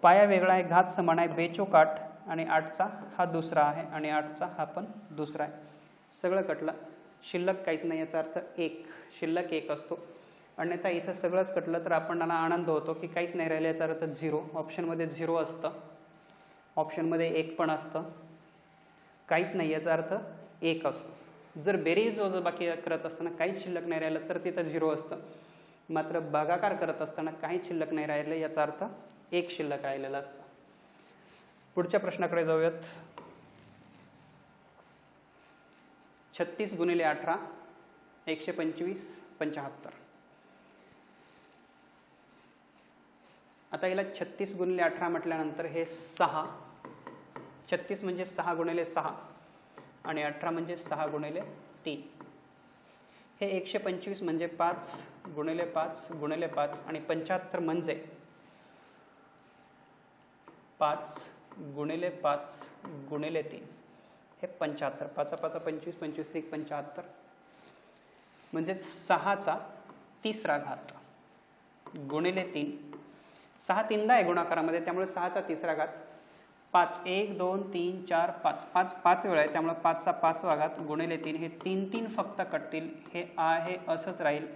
पाया वेगळा आहे घात समान आहे, बेचोक 8 आणि 8चा हा दुसरा आहे आणि 8चा हा पण दुसरा आहे. सगळं कटलं, शिल्लक काहीच नाही, याचा अर्थ 1, शिल्लक 1 असतो. अन्यथा इथं सगळंच कटलं तर आपणाला आनंद होतो की काहीच नाही राहिलं, याचा अर्थ 0. ऑप्शनमध्ये 0 असतं, ऑप्शनमध्ये 1 पण असतं, काहीच नाही याचा अर्थ 1 असतो. जर बेरीज वजाबाकी करत असताना काहीच शिल्लक नाही राहिलं तर तिथं 0 असतं, मात्र भागाकार करत असताना काहीच शिल्लक नाही राहिलं याचा अर्थ 1 शिल्लक राहिलेलं असतं. पुढच्या प्रश्नाकडे जाऊयात. 36 गुणिले 18 125 75. आता याला 36 गुणिले 18 म्हटल्यानंतर हे 6, 36 म्हणजे 6 गुणिले 6 आणि 18 म्हणजे 6 गुणिले 3. हे 125 म्हणजे 5 गुणिले 5 गुणिले 5 आणि 75 म्हणजे 5 गुणिले 5 गुणिले 3, हे 75. 5 5 25, 25 3 75 म्हणजे 6चा तिसरा घात गुणिले 3. 6 तीनदा आहे गुणाकारामध्ये, त्यामुळे 6चा तिसरा घात. 5 1 2 3 4 5, 5 5 वेळा आहे, त्यामुळे 5चा 5वा घात गुणिले 3. हे 3 3 फक्त कटतील, हे आहे असंच राहील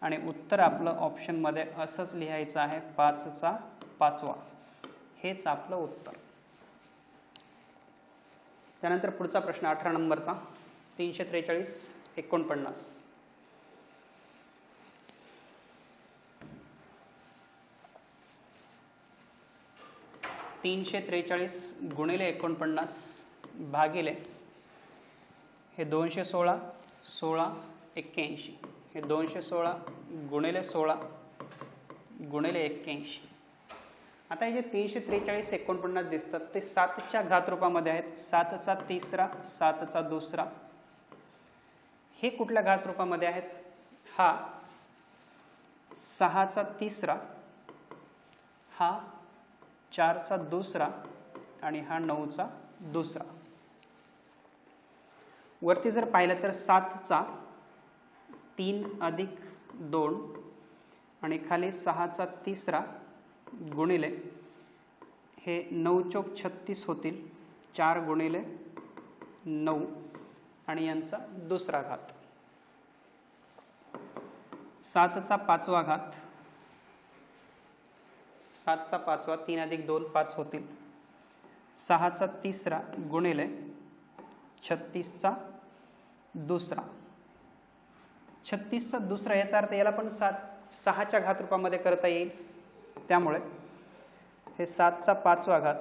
आणि उत्तर आपलं ऑप्शनमध्ये असंच लिहायचं आहे, 5चा 5वा. हेच आपलं उत्तर. त्यानंतर पुढचा प्रश्न 18 नंबरचा, 343 49. गुणिले 49 भागिले हे 216 16 81, हे 216 गुणिले 16 गुणिले 81. आता हे जे 343 49 दिसतात ते 7च्या घात रूपामध्ये आहेत. 7चा तिसरा 7चा दुसरा, हे कुठल्या घात रूपामध्ये आहेत? हा 6चा तिसरा, हा 4चा दुसरा आणि हा 9चा दुसरा. वरती जर पाहिलं तर 7चा 3 अधिक 2 आणि खाली 6चा तिसरा गुणिले हे 9 चौक 36 होतील, 4 गुणिले 9 आणि यांचा दुसरा घात. 7चा 5वा घात, 7चा 5वा 3 अधिक 2 5 होतील, 6चा तिसरा गुणिले 36चा दुसरा. 36चा दुसरा याचा अर्थ याला पण 6च्या घात रूपामध्ये करता येईल. त्यामुळे हे 7चा 5वा घात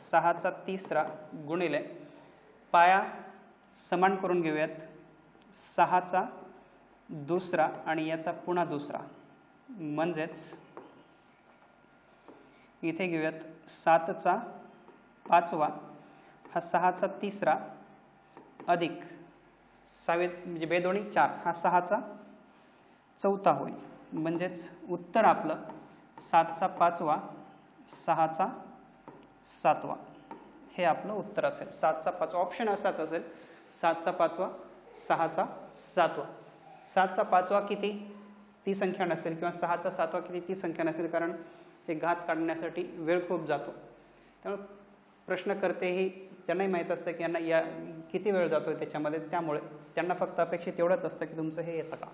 6चा 3रा गुणिले पाया समान करून घेऊयात 6चा 2रा आणि याचा पुन्हा 2रा, म्हणजेच इथे घेऊयात 7चा 5वा हा 6चा 3रा अधिक 6 म्हणजे बेदोणी 4 हा 6चा 4था होईल, म्हणजेच उत्तर आपलं 7चा 5वा 6चा 7वा हे आपलं उत्तर असेल. 7चा 5वा ऑप्शन असाच असेल, 7चा 5वा 6चा 7वा. 7चा 5वा किती ती संख्या नसेल किंवा 6चा 7वा किती ती संख्या नसेल, कारण ते घात काढण्यासाठी वेळ खूप जातो. त्यामुळे प्रश्नकर्तेही त्यांनाही माहीत असतं की यांना या किती वेळ जातो त्याच्यामध्ये, त्यामुळे त्यांना फक्त अपेक्षित एवढंच असतं की तुमचं हे येतं का.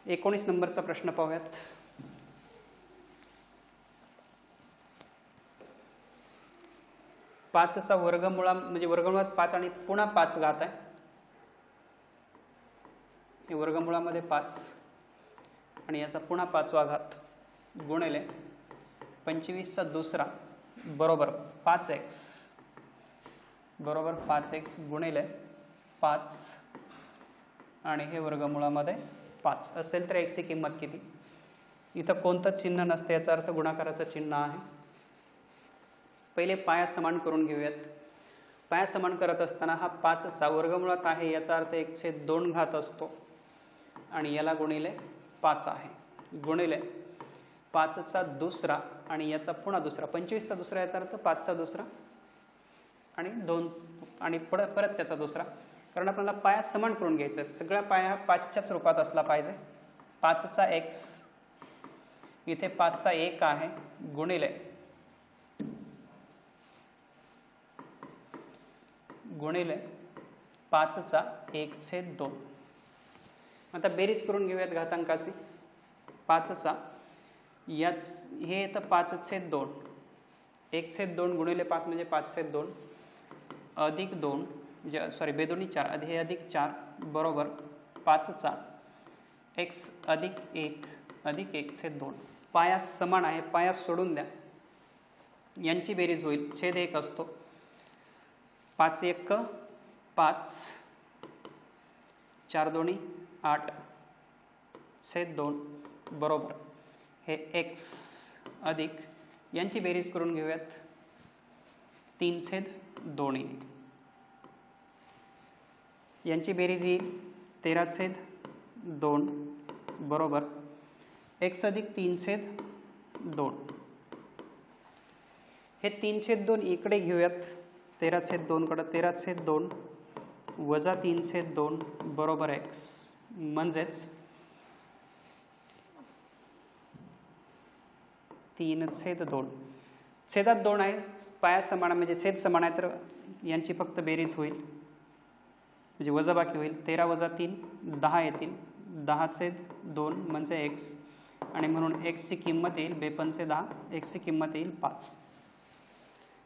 19 नंबरचा प्रश्न पाहूयात. पाचचा वर्गमुळा म्हणजे वर्गमुळात 5 आणि पुन्हा 5 घात आहे. वर्गमुळामध्ये 5 आणि याचा पुन्हा 5वा घात गुणिले 25चा 2रा बरोबर 5x बरोबर 5x गुणिले 5 आणि हे वर्गमुळामध्ये 5 असेल तर x ची किंमत किती. इथं कोणतं चिन्ह नसते, याचा अर्थ गुणाकाराचं चिन्ह आहे. पहिले पाया समान करून घेऊयात. पाया समान करत असताना हा 5चा वर्गमुळात आहे, याचा अर्थ 1/2 घात असतो आणि याला गुणिले 5 आहे, गुणिले 5चा 2रा आणि याचा पुन्हा 2रा 25चा 2रा याचा अर्थ 5चा 2रा आणि 2 आणि परत त्याचा 2रा, कारण आपल्याला पाया समान करून घ्यायचा आहे. सगळा पाया 5च्याच रूपात असला पाहिजे. 5चा x इथे 5चा 1 आहे गुणिले गुणिले 5चा 1/2. आता बेरीज करून घेऊयात घातांकाची. 5चा याच हे येतं 5/2, 1/2 गुणिले 5 म्हणजे 5/2 अधिक 2 म्हणजे सॉरी बेदोणी 4 हे अधिक 4 बरोबर 5चा x अधिक 1 अधिक 1/2. पाया समान आहे, पाया सोडून द्या, यांची बेरीज होईल. छेद 1 असतो, 5×1 5, 4×2 8 छेद 2 बरोबर हे x अधिक यांची बेरीज करून घेऊयात 3/2. यांची बेरीज येईल 13/2 बरोबर x अधिक 3/2. हे 3/2 इकडे घेऊयात 13/2 कडे. 13/2 वजा 3/2 बरोबर x, म्हणजेच 3/2. छेदात 2 आहे, पाया समान म्हणजे छेद समान आहे, तर यांची फक्त बेरीज होईल म्हणजे वजाबाकी होईल. 13 वजा 3 10 येतील, 10/2 म्हणजे x आणि म्हणून x ची किंमत येईल 2×10, x ची किंमत येईल 5.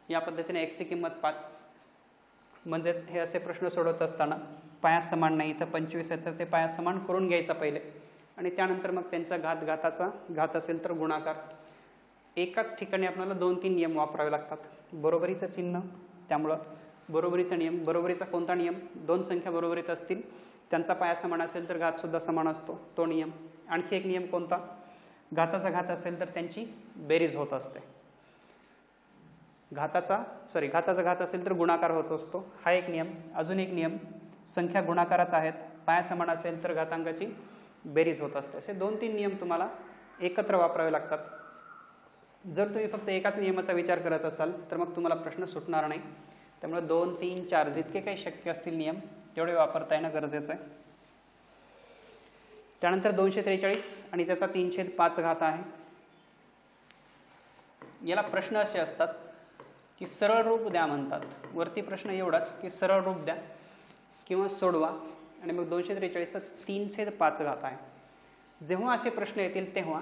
या पद्धतीने x ची किंमत 5. म्हणजेच हे असे प्रश्न सोडवत असताना पाया समान नाही, तर 25 आहे तर ते पाया समान करून घ्यायचा पहिले आणि त्यानंतर मग त्यांचा घाताचा घात असेल तर गुणाकार. एकाच ठिकाणी आपल्याला 2-3 नियम वापरावे लागतात. बरोबरीचं चिन्ह, त्यामुळं बरोबरीचा नियम. बरोबरीचा कोणता नियम? 2 संख्या बरोबरीत असतील त्यांचा पाया समान असेल तर घातसुद्धा समान असतो, तो नियम. आणखी एक नियम कोणता? घाताचा घात असेल तर त्यांची बेरीज होत असते. घाताचा घात असेल तर गुणाकार होत असतो, हा एक नियम. अजून एक नियम, संख्या गुणाकारात आहेत, पाया समान असेल तर घातांकाची बेरीज होत असते. असे 2-3 नियम तुम्हाला एकत्र वापरावे लागतात. जर तुम्ही फक्त एकाच नियमाचा विचार करत असाल तर मग तुम्हाला प्रश्न सुटणार नाही. त्यामुळे 2, 3, 4 जितके काही शक्य असतील नियम तेवढे वापरता येणं गरजेचं आहे. त्यानंतर 243 आणि त्याचा 3/5 घात आहे. याला प्रश्न असे असतात की सरळ रूप द्या म्हणतात. वरती प्रश्न एवढाच की सरळ रूप द्या किंवा सोडवा आणि मग 243चा 3/5 घात आहे. जेव्हा असे प्रश्न येतील तेव्हा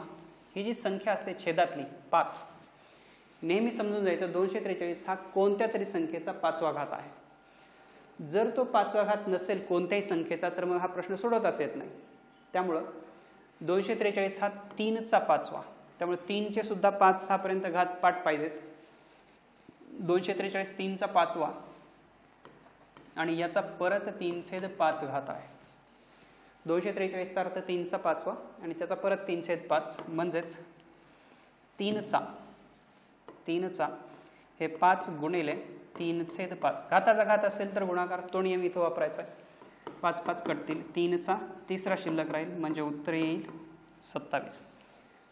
ही जी संख्या असते छेदातली 5, नेहमी समजून जायचं 243 हा कोणत्या तरी संख्येचा 5वा घात आहे. जर तो 5वा घात नसेल कोणत्याही संख्येचा तर मग हा प्रश्न सोडवताच येत नाही. त्यामुळं 243 हा 3चा 5वा त्यामुळे 3चे सुद्धा 5 6 पर्यंत घात पाठ पाहिजेत. 243 3चा 5वा आणि याचा परत 3/5 घात आहे. 243चा अर्थ 3चा 5वा आणि त्याचा परत 3/5 म्हणजेच 3चा हे 5 गुणिले 3/5. घाताचा घात असेल तर गुणाकार तो नियम इथं वापरायचा आहे. 5 5 कटतील, 3चा तिसरा शिल्लक राहील म्हणजे उत्तर येईल 27.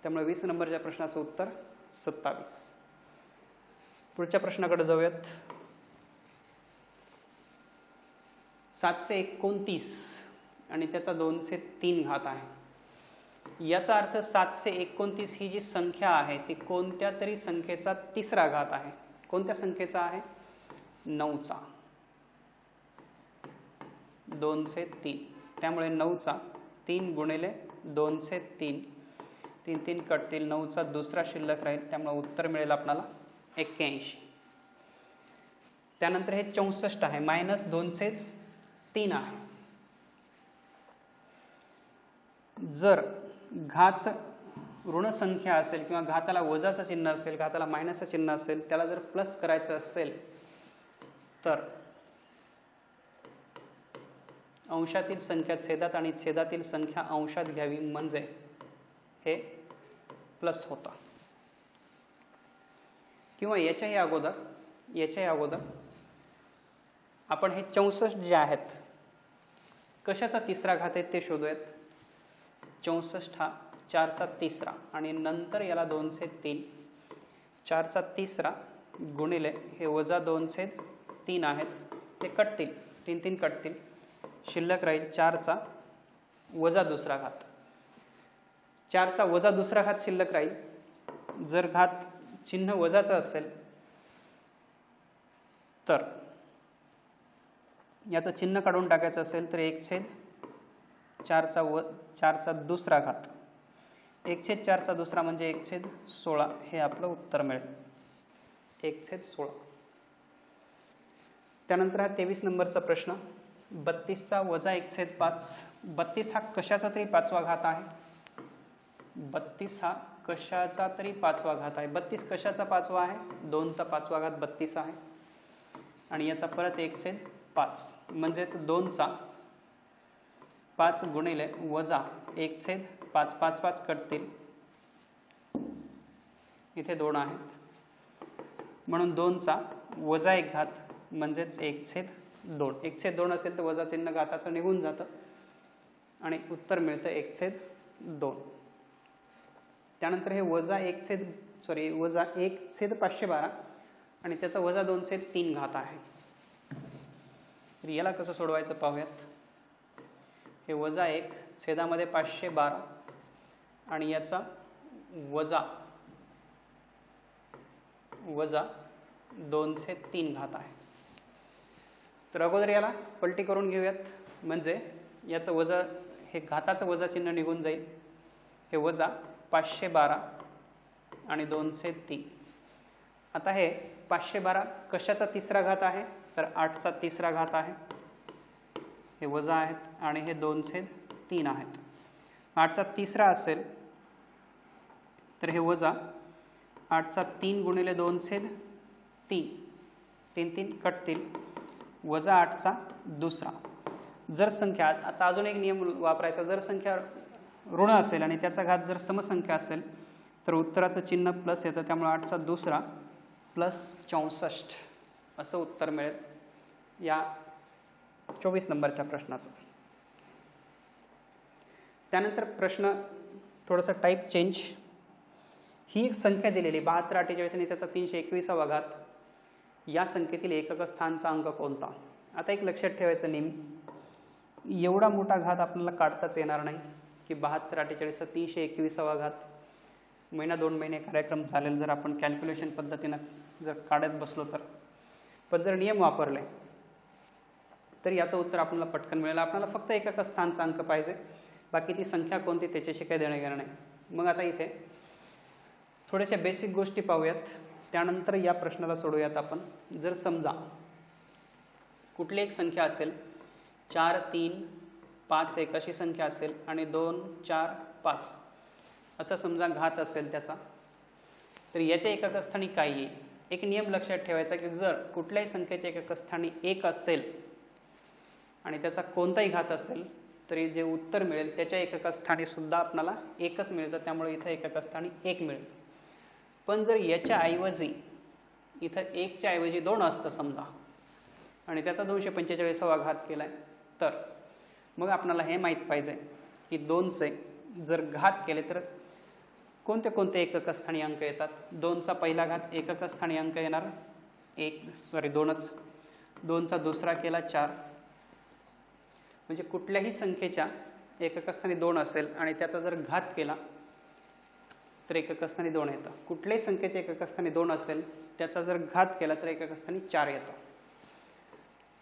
त्यामुळे 20 नंबरच्या प्रश्नाचं उत्तर 27. पुढच्या प्रश्नाकडे जाऊयात. 729 आणि त्याचा 2/3 घात आहे. याचा अर्थ 729 ही जी संख्या आहे ती कोणत्या तरी संख्येचा तिसरा घात आहे. कोणत्या संख्येचा आहे? 9चा. 2/3. त्यामुळे 9चा 3 गुणिले 2/3. 3 3 कटतील, 9चा दुसरा शिल्लक राहील त्यामुळे उत्तर मिळेल आपल्याला 81. त्यानंतर हे 64 आहे, -2/3 आहे. जर घात ऋण संख्या असेल किंवा घाताला वजाचं चिन्ह असेल, घाताला मायनसचं चिन्ह असेल, त्याला जर प्लस करायचं असेल तर अंशातील संख्या छेदात आणि छेदातील संख्या अंशात घ्यावी म्हणजे हे प्लस होता. किंवा याच्याही अगोदर आपण हे 64 जे आहेत कशाचा तिसरा घात आहे ते शोधूयात. 64 हा 4चा तिसरा आणि नंतर याला 2/3. 4चा तिसरा गुणिले हे वजा 2/3 आहेत, ते कटतील, 3 3 कटतील, शिल्लक राहील 4चा वजा दुसरा घात. 4चा वजा दुसरा घात शिल्लक राहील. जर घात चिन्ह वजाचं असेल तर याचं चिन्ह काढून टाकायचं असेल तर 1/4चा दुसरा घात. 1/4चा दुसरा म्हणजे 1/16 हे आपलं उत्तर मिळेल. 1/16. त्यानंतर हा 23 नंबरचा प्रश्न. 32चा वजा 1/5. 32 हा कशाचा तरी 5वा घात आहे. 32 हा कशाचा तरी 5वा घात आहे. 32 कशाचा 5वा आहे? 2चा 5वा घात 32 आहे आणि याचा परत 1/5 म्हणजेच 2चा 5 गुणिले वजा 1/5. 5 5 कटतील, इथे 2 आहेत म्हणून 2चा वजा 1 घात म्हणजेच 1/2. 1/2 असेल तर वजा चिन्ह घाताचं निघून जातं आणि उत्तर मिळतं 1/2. त्यानंतर हे वजा 1/512 आणि त्याचा वजा 2/3 घात आहे. तर याला कसं सोडवायचं पाहूयात. हे वजा 1 छेदामध्ये 512 आणि याचा वजा 2/3 घात आहे. तर अगोदर याला पलटी करून घेऊयात म्हणजे याचं वजा, हे घाताचं वजा चिन्ह निघून जाईल. हे वजा 512 आणि 2/3. आता हे 512 कशाचा तिसरा घात आहे तर 8चा तिसरा घात आहे. हे वजा आहेत आणि हे 2/3 आहेत. 8चा तिसरा असेल तर हे वजा 8चा 3 गुणिले 2/3. 3 3 कटतील, वजा 8चा दुसरा. जर संख्या, आता अजून एक नियम वापरायचा, जर संख्या ऋण असेल आणि त्याचा घात जर समसंख्या असेल तर उत्तराचं चिन्ह प्लस येतं. त्यामुळे 8चा दुसरा प्लस 64 असं उत्तर मिळेल या 24 नंबरच्या प्रश्नाचं. त्यानंतर प्रश्न थोडंसं टाईप चेंज. ही एक संख्या दिलेली 72 48 आणि त्याचा 321वा घात. या संख्येतील एकक स्थानचा अंक कोणता? आता एक लक्षात ठेवायचं नेहमी, एवढा मोठा घात आपल्याला काढताच येणार नाही की 72 48 321वा घात. महिना 2 महिने कार्यक्रम चालेल जर आपण कॅल्क्युलेशन पद्धतीनं जर काढत बसलो तर. पण जर नियम वापरले तर याचं उत्तर आपल्याला पटकन मिळेल. आपल्याला फक्त एकक स्थानचा अंक पाहिजे, बाकी ती संख्या कोणती त्याच्याशी काही देणं घेणं नाही. मग आता इथे थोड्याशा बेसिक गोष्टी पाहूयात, त्यानंतर या प्रश्नाला सोडूयात आपण. जर समजा कुठली एक संख्या असेल 4 3 5 1 अशी संख्या असेल आणि 2 4 5 असा समजा घात असेल त्याचा, तर याच्या एकक स्थानी काय येईल? एक नियम लक्षात ठेवायचा की जर कुठल्याही संख्येच्या एकक स्थानी 1 असेल आणि त्याचा कोणताही घात असेल तरी जे उत्तर मिळेल त्याच्या एकक स्थानी सुद्धा आपल्याला 1च मिळतं, त्यामुळे इथं एकक स्थानी 1 मिळेल. पण जर याच्या ऐवजी इथं 1च्या ऐवजी 2 असतं समजा आणि त्याचा 245वा घात केलाय, तर मग आपल्याला हे माहीत पाहिजे की 2चे जर घात केले तर कोणते कोणते एकक स्थानी अंक येतात. 2चा पहिला घात एकक स्थानी अंक येणार 2च. 2चा दुसरा केला 4. म्हणजे कुठल्याही संख्येच्या एकक स्थानी 2 असेल आणि त्याचा जर घात केला तर एकक स्थानी 2 येतं. कुठल्याही संख्येच्या एकक स्थानी 2 असेल त्याचा जर घात केला तर एकक स्थानी 4 येतं.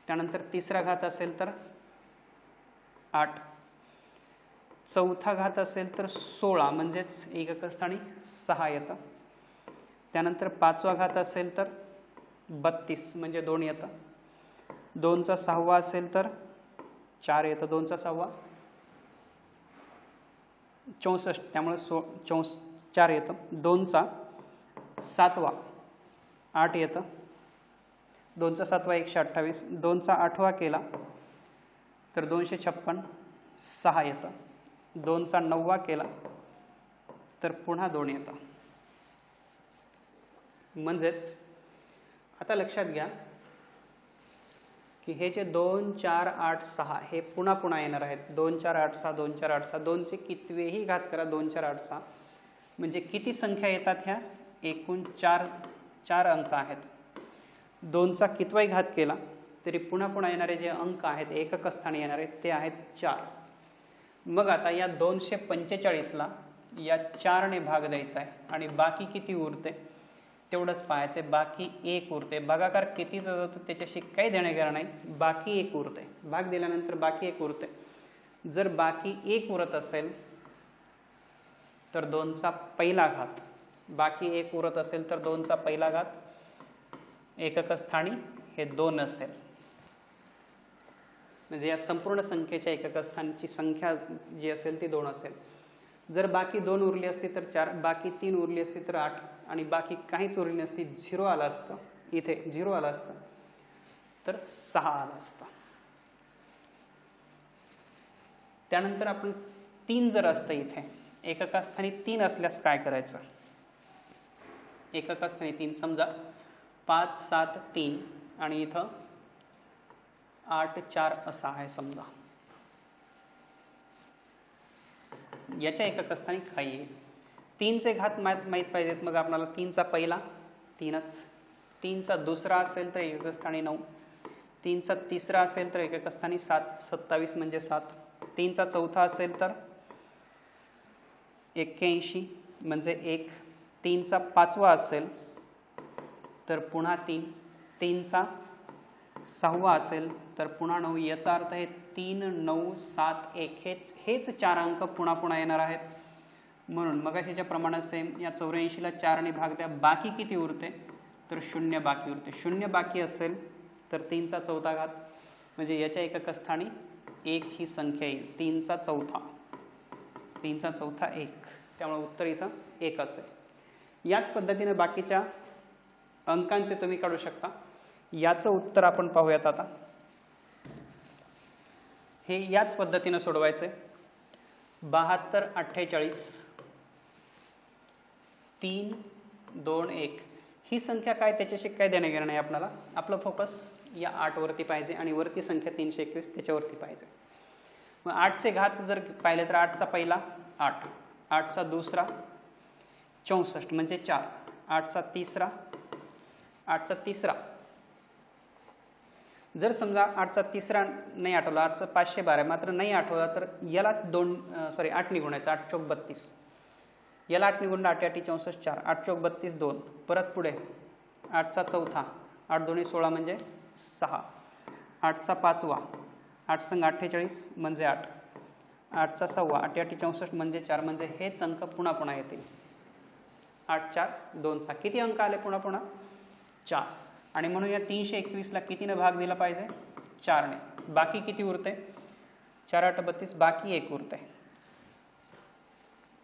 त्यानंतर तिसरा घात असेल तर 8. चौथा घात असेल तर 16 म्हणजेच एकक स्थानी 6 येतं. त्यानंतर 5वा घात असेल तर 32 म्हणजे 2 येतं. 2चा 6वा असेल तर 4 येतं. 2चा 6वा 64 त्यामुळे 4 येतं. 2चा 7वा 8 येतं. 2चा 7वा 128. 2चा 8वा केला तर 256 6 येतं. 2चा 9वा केला तर पुन्हा 2 येतं. म्हणजेच आता लक्षात घ्या की हे जे 2 4 8 6 हे पुन्हा पुन्हा येणार आहेत. 2 4 8 6 2 4 8 6 2चे कितवेही घात करा 2 4 8 6 म्हणजे किती संख्या येतात ह्या? एकूण 4 अंक आहेत. 2चा कितवाही घात केला तरी पुन्हा पुन्हा येणारे जे अंक आहेत एकक स्थानी येणारे ते आहेत 4. मग आता या 245ला या 4ने भाग द्यायचा आहे आणि बाकी किती उरते तेवढंच पाहायचं. बाकी 1 उरते. भागाकार कितीचा जातो त्याच्याशी काही देणे घेणं नाही. बाकी 1 उरते. भाग दिल्यानंतर बाकी 1 उरते. जर बाकी 1 उरत असेल तर 2चा पहिला घात, बाकी 1 उरत असेल तर 2चा पहिला घात एकक स्थानी हे 2 असेल. म्हणजे या संपूर्ण संख्येच्या एकक स्थानीची संख्या जी असेल ती 2 असेल. जर बाकी 2 उरली असती तर 4, बाकी 3 उरली असती तर 8 आणि बाकी काहीच उरली नसती 0 आलं असतं, इथे 0 आलं असतं तर 6 आलं असतं. त्यानंतर आपण 3 जर असतं इथे एकक स्थानी 3 असल्यास काय करायचं? एकक स्थानी 3 समजा 5 7 3 आणि इथं 8 4 असा आहे समजा. याच्या एकक स्थानी काय येईल? 3चे घात माहीत पाहिजेत. मग आपल्याला 3चा पहिला 3च, 3चा दुसरा असेल तर एकक स्थानी 9, 3चा तिसरा असेल तर एकक स्थानी 7 27 म्हणजे 7, 3चा चौथा असेल तर 81 म्हणजे 1, 3चा 5वा असेल तर पुन्हा 3, 3चा 6वा असेल तर पुन्हा 9. याचा अर्थ आहे 3 9 7 1 हेच 4 अंक पुन्हा पुन्हा येणार आहेत. म्हणून मगाशीच्या प्रमाणात सेम या 84ला 4ने भाग द्या. बाकी किती उरते तर 0 बाकी उरते. 0 बाकी असेल तर 3चा चौथा घात म्हणजे याच्या एकक स्थानी 1 ही संख्या येईल. 3चा चौथा 1 त्यामुळे उत्तर इथं 1 असेल. याच पद्धतीने बाकीच्या अंकांचे तुम्ही काढू शकता. याचं उत्तर आपण पाहूयात आता. हे याच पद्धतीने सोडवायचं आहे. 72 48 3 2 1 ही संख्या काय त्याच्याशी काय देणं घेणं नाही आपल्याला. आपलं फोकस या 8 वरती पाहिजे आणि वरती संख्या 321 त्याच्यावरती पाहिजे. मग 8चे घात जर पाहिले तर 8चा पहिला 8, 8चा दुसरा 64 म्हणजे 4, 8चा तिसरा 8चा तिसरा जर समजा 8चा तिसरा नाही आठवला, 8चा 512 मात्र नाही आठवला तर याला 8 ने गुणायचं. 8 चौक 32 याला 8 ने गुणला 8 8 64 4, 8 चौक 32 2. परत पुढे 8चा चौथा 8 2 16 म्हणजे 6, 8चा 5वा 8 संग 48 म्हणजे 8, 8चा 6वा 8 8 64 म्हणजे 4 म्हणजे हेच अंक पुन्हा पुन्हा येतील. 8 4 2 6 किती अंक आले पुन्हा पुन्हा 4. आणि म्हणून या 321ला कितीने भाग दिला पाहिजे 4ने. बाकी किती उरते 4 8 32 बाकी 1 उरते.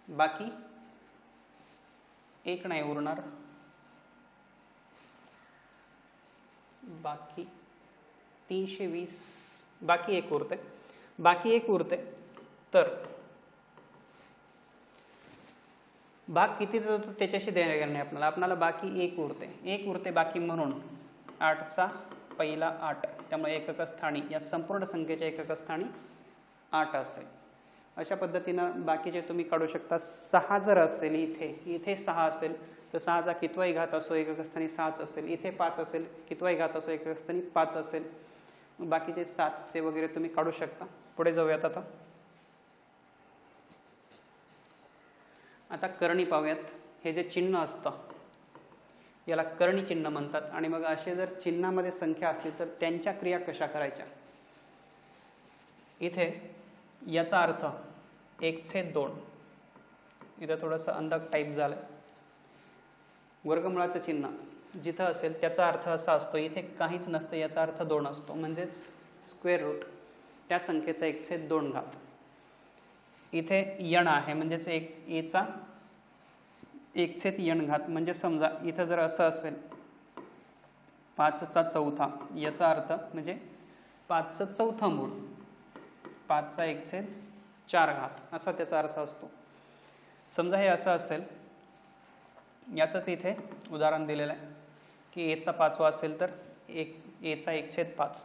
बाकी एक नाही उरणार, बाकी 320, बाकी एक उरते, बाकी एक उरते. तर भाग कितीचा होतो त्याच्याशी देणे घेणे आपल्याला, आपल्याला बाकी एक उरते, एक उरते बाकी, म्हणून 8चा पहिला 8, त्यामुळे एकक स्थानी या संपूर्ण संख्येच्या एकक स्थानी 8 असेल. अशा पद्धतीनं बाकीचे तुम्ही काढू शकता. 6 जर असेल, इथे 6 असेल तर 6चा कितवाही घात असो एकक स्थानी 6च असेल. इथे 5 असेल, कितवाही घात असो एकक स्थानी 5 असेल. बाकीचे 7चे वगैरे तुम्ही काढू शकता. पुढे जाऊयात. आता करणी पाहूयात. हे जे चिन्ह असतं याला करणी चिन्ह म्हणतात. आणि मग असे जर चिन्हामध्ये संख्या असली तर त्यांच्या क्रिया कशा करायच्या. इथे याचा अर्थ 1/2, इथं थोडंसं अंदाज टाईप झालं. वर्गमुळाचं चिन्ह जिथं असेल त्याचा अर्थ असा असतो, इथे काहीच नसतं याचा अर्थ 2 असतो, म्हणजेच स्क्वेअर रूट त्या संख्येचा 1/2 घात. इथे यण आहे म्हणजेच एचा 1/n घात. म्हणजे समजा इथं जर असं असेल 5चा चौथा, याचा अर्थ म्हणजे 5चं चौथं मूळ, 5चा 1/4 घात असा त्याचा अर्थ असतो. समजा हे असं असेल, याचंच इथे उदाहरण दिलेलं आहे की एचा 5वा असेल तर एचा 1/5.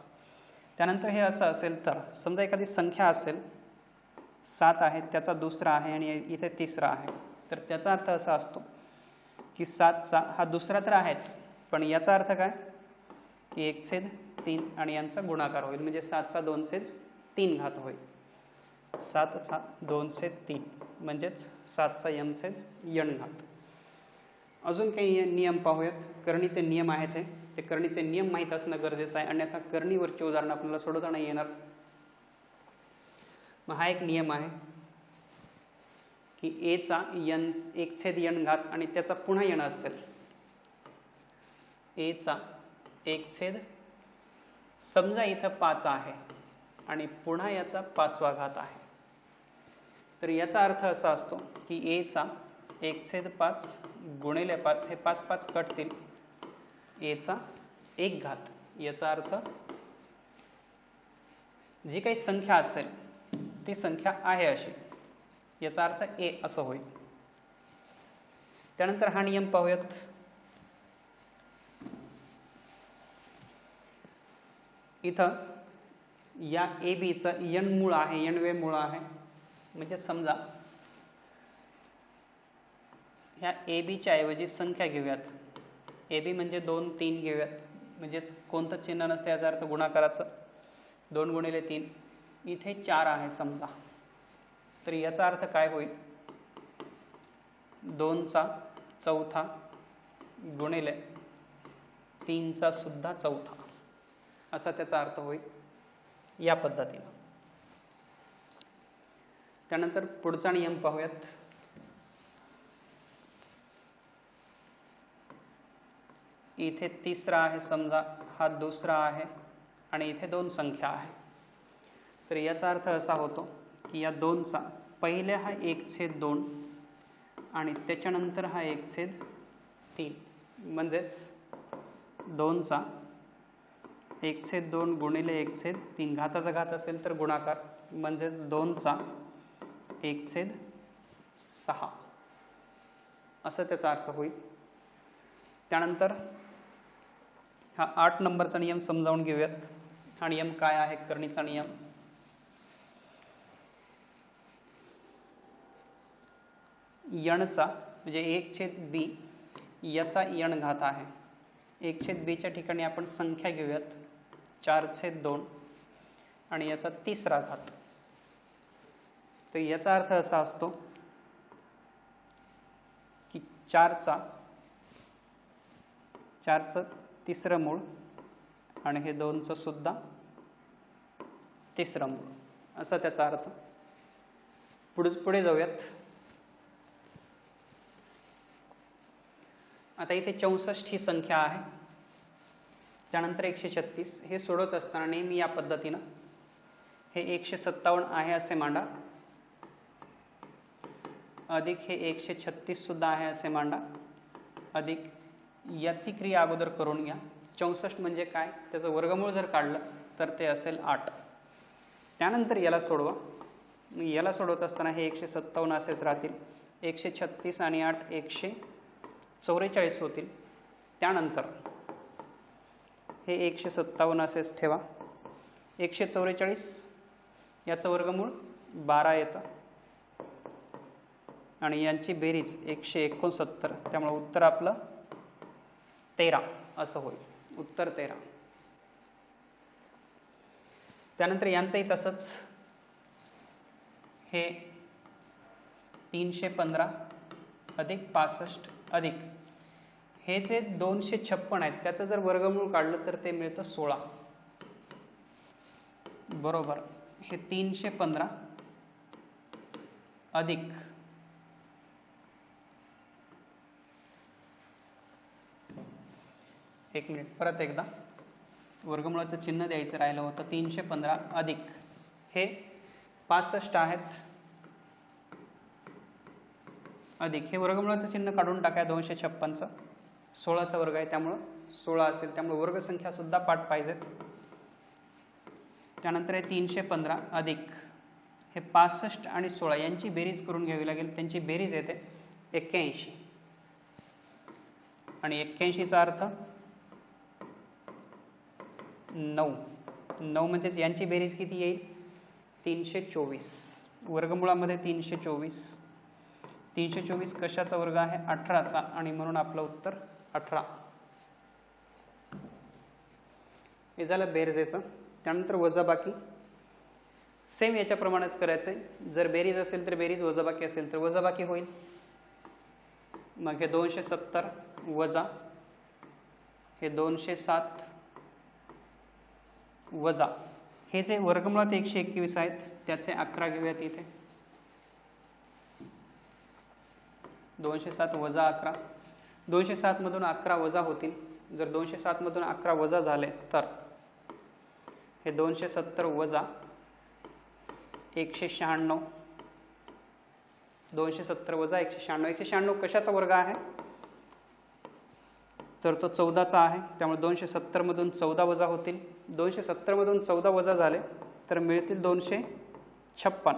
त्यानंतर हे असं असेल तर समजा एखादी संख्या असेल 7 आहे, त्याचा दुसरा आहे आणि इथे तिसरा आहे, तर त्याचा अर्थ असा असतो की 7चा हा दुसरा तर आहेच, पण याचा अर्थ काय की 1/3 आणि यांचा गुणाकार होईल, म्हणजे 7चा 2/3 घात होईल. 7चा 2/3 म्हणजेच 7चा m/n घात. अजून काही नियम पाहूयात. करणीचे नियम आहेत ते करणीचे नियम माहीत असणं गरजेचं आहे, अन्यथा करणीवरची उदाहरणं आपल्याला सोडवता नाही येणार. मग हा एक नियम आहे की एचा 1/n घात आणि त्याचा पुन्हा n असेल, एचा 1/, समजा इथं 5 आहे आणि पुन्हा याचा 5वा घात आहे, तर याचा अर्थ असा असतो की एचा 1/5 गुणिले 5, हे 5 5 कटतील, एचा 1 घात. याचा अर्थ जी काही संख्या असेल ती संख्या आहे अशी, याचा अर्थ ए असं होईल. त्यानंतर हा नियम पाहूयात. इथं या ए बीचं n मूळ आहे, n मूळ आहे, म्हणजे समजा ह्या ए बीच्या ऐवजी संख्या घेऊयात. ए बी म्हणजे 2 3 घेऊयात, म्हणजेच कोणतं चिन्ह नसतं याचा अर्थ गुणाकाराचं. 2 गुणिले 3, इथे 4 आहे समजा, तर याचा अर्थ काय होईल 2चा चौथा गुणिले 3चा सुद्धा चौथा असा त्याचा अर्थ होईल या पद्धतीनं. त्यानंतर पुढचा नियम पाहूयात. इथे तिसरा आहे समजा, हा दुसरा आहे आणि इथे 2 संख्या आहे, तर याचा अर्थ असा होतो की या 2चा पहिले हा 1/2 आणि त्याच्यानंतर हा 1/3, म्हणजेच 2चा 1/2 गुणिले 1/3, घाताचा घात असेल तर गुणाकार, म्हणजेच 2चा 1/6 असं त्याचा अर्थ होईल. त्यानंतर हा 8 नंबरचा नियम समजावून घेऊयात. हा नियम काय आहे, करणीचा नियम. यणचा म्हणजे 1/b याचा n घात आहे. 1/bच्या ठिकाणी आपण संख्या घेऊयात 4/2 आणि याचा तिसरा घात. तर याचा अर्थ असा असतो की 4चं तिसरं मूळ आणि हे 2चं सुद्धा तिसरं मूळ असा त्याचा अर्थ. पुढे जाऊयात. आता इथे 64 ही संख्या आहे, त्यानंतर 136. हे सोडवत असताना नेहमी या पद्धतीनं हे 157 आहे असे मांडा, अधिक हे 136 सुद्धा आहे असे मांडा अधिक याची क्रिया अगोदर करून घ्या. 64 म्हणजे काय, त्याचं वर्गमूळ जर काढलं तर ते असेल 8. त्यानंतर याला सोडवा. याला सोडवत असताना हे 157 असेच राहतील. 136 आणि 8 144 होतील. त्यानंतर हे 157 असेच ठेवा. 144 याचं वर्गमूळ 12 येतं आणि यांची बेरीज 169. त्यामुळे उत्तर आपलं 13 असं होईल. उत्तर 13. त्यानंतर यांचंही तसंच. हे 315 अधिक 65 अधिक हे जे 256 आहेत त्याचं जर वर्गमूळ काढलं तर ते मिळतं 16. बरोबर. हे 315 अधिक एक मिनिट परत एकदा वर्गमूळाचं चिन्ह द्यायचं राहिलं होतं. 315 अधिक हे 65 आहेत अधिक हे वर्गमूळाचं चिन्ह काढून टाका. 256चं 16चा वर्ग आहे त्यामुळं 16 असेल. त्यामुळे वर्गसंख्या सुद्धा पाठ पाहिजेत. त्यानंतर हे 315 अधिक हे 65 आणि 16 यांची बेरीज करून घ्यावी लागेल. त्यांची बेरीज येते 81 आणि 81चा अर्थ 9. 9 म्हणजेच यांची बेरीज किती येईल 324. वर्गमुळामध्ये 324. 324 कशाचा वर्ग आहे 18चा आणि म्हणून आपलं उत्तर 18. हे झालं बेरजेचं. त्यानंतर वजाबाकी सेम याच्याप्रमाणेच करायचं आहे. जर बेरीज असेल तर बेरीज, वजाबाकी असेल तर वजाबाकी होईल. मग हे 270 वजा हे 207 वजा हे जे वर्गमुळात 121 आहेत त्याचे 11 घेऊयात इथे. 207 वजा 11. 207 मधून 11 वजा होतील. जर 207 मधून 11 वजा झाले तर हे 270 वजा 196. 270 वजा 196. 196 कशाचा वर्ग आहे तर तो 14चा आहे. त्यामुळे 270 मधून 14 वजा होतील. 270 मधून 14 वजा झाले तर मिळतील 256.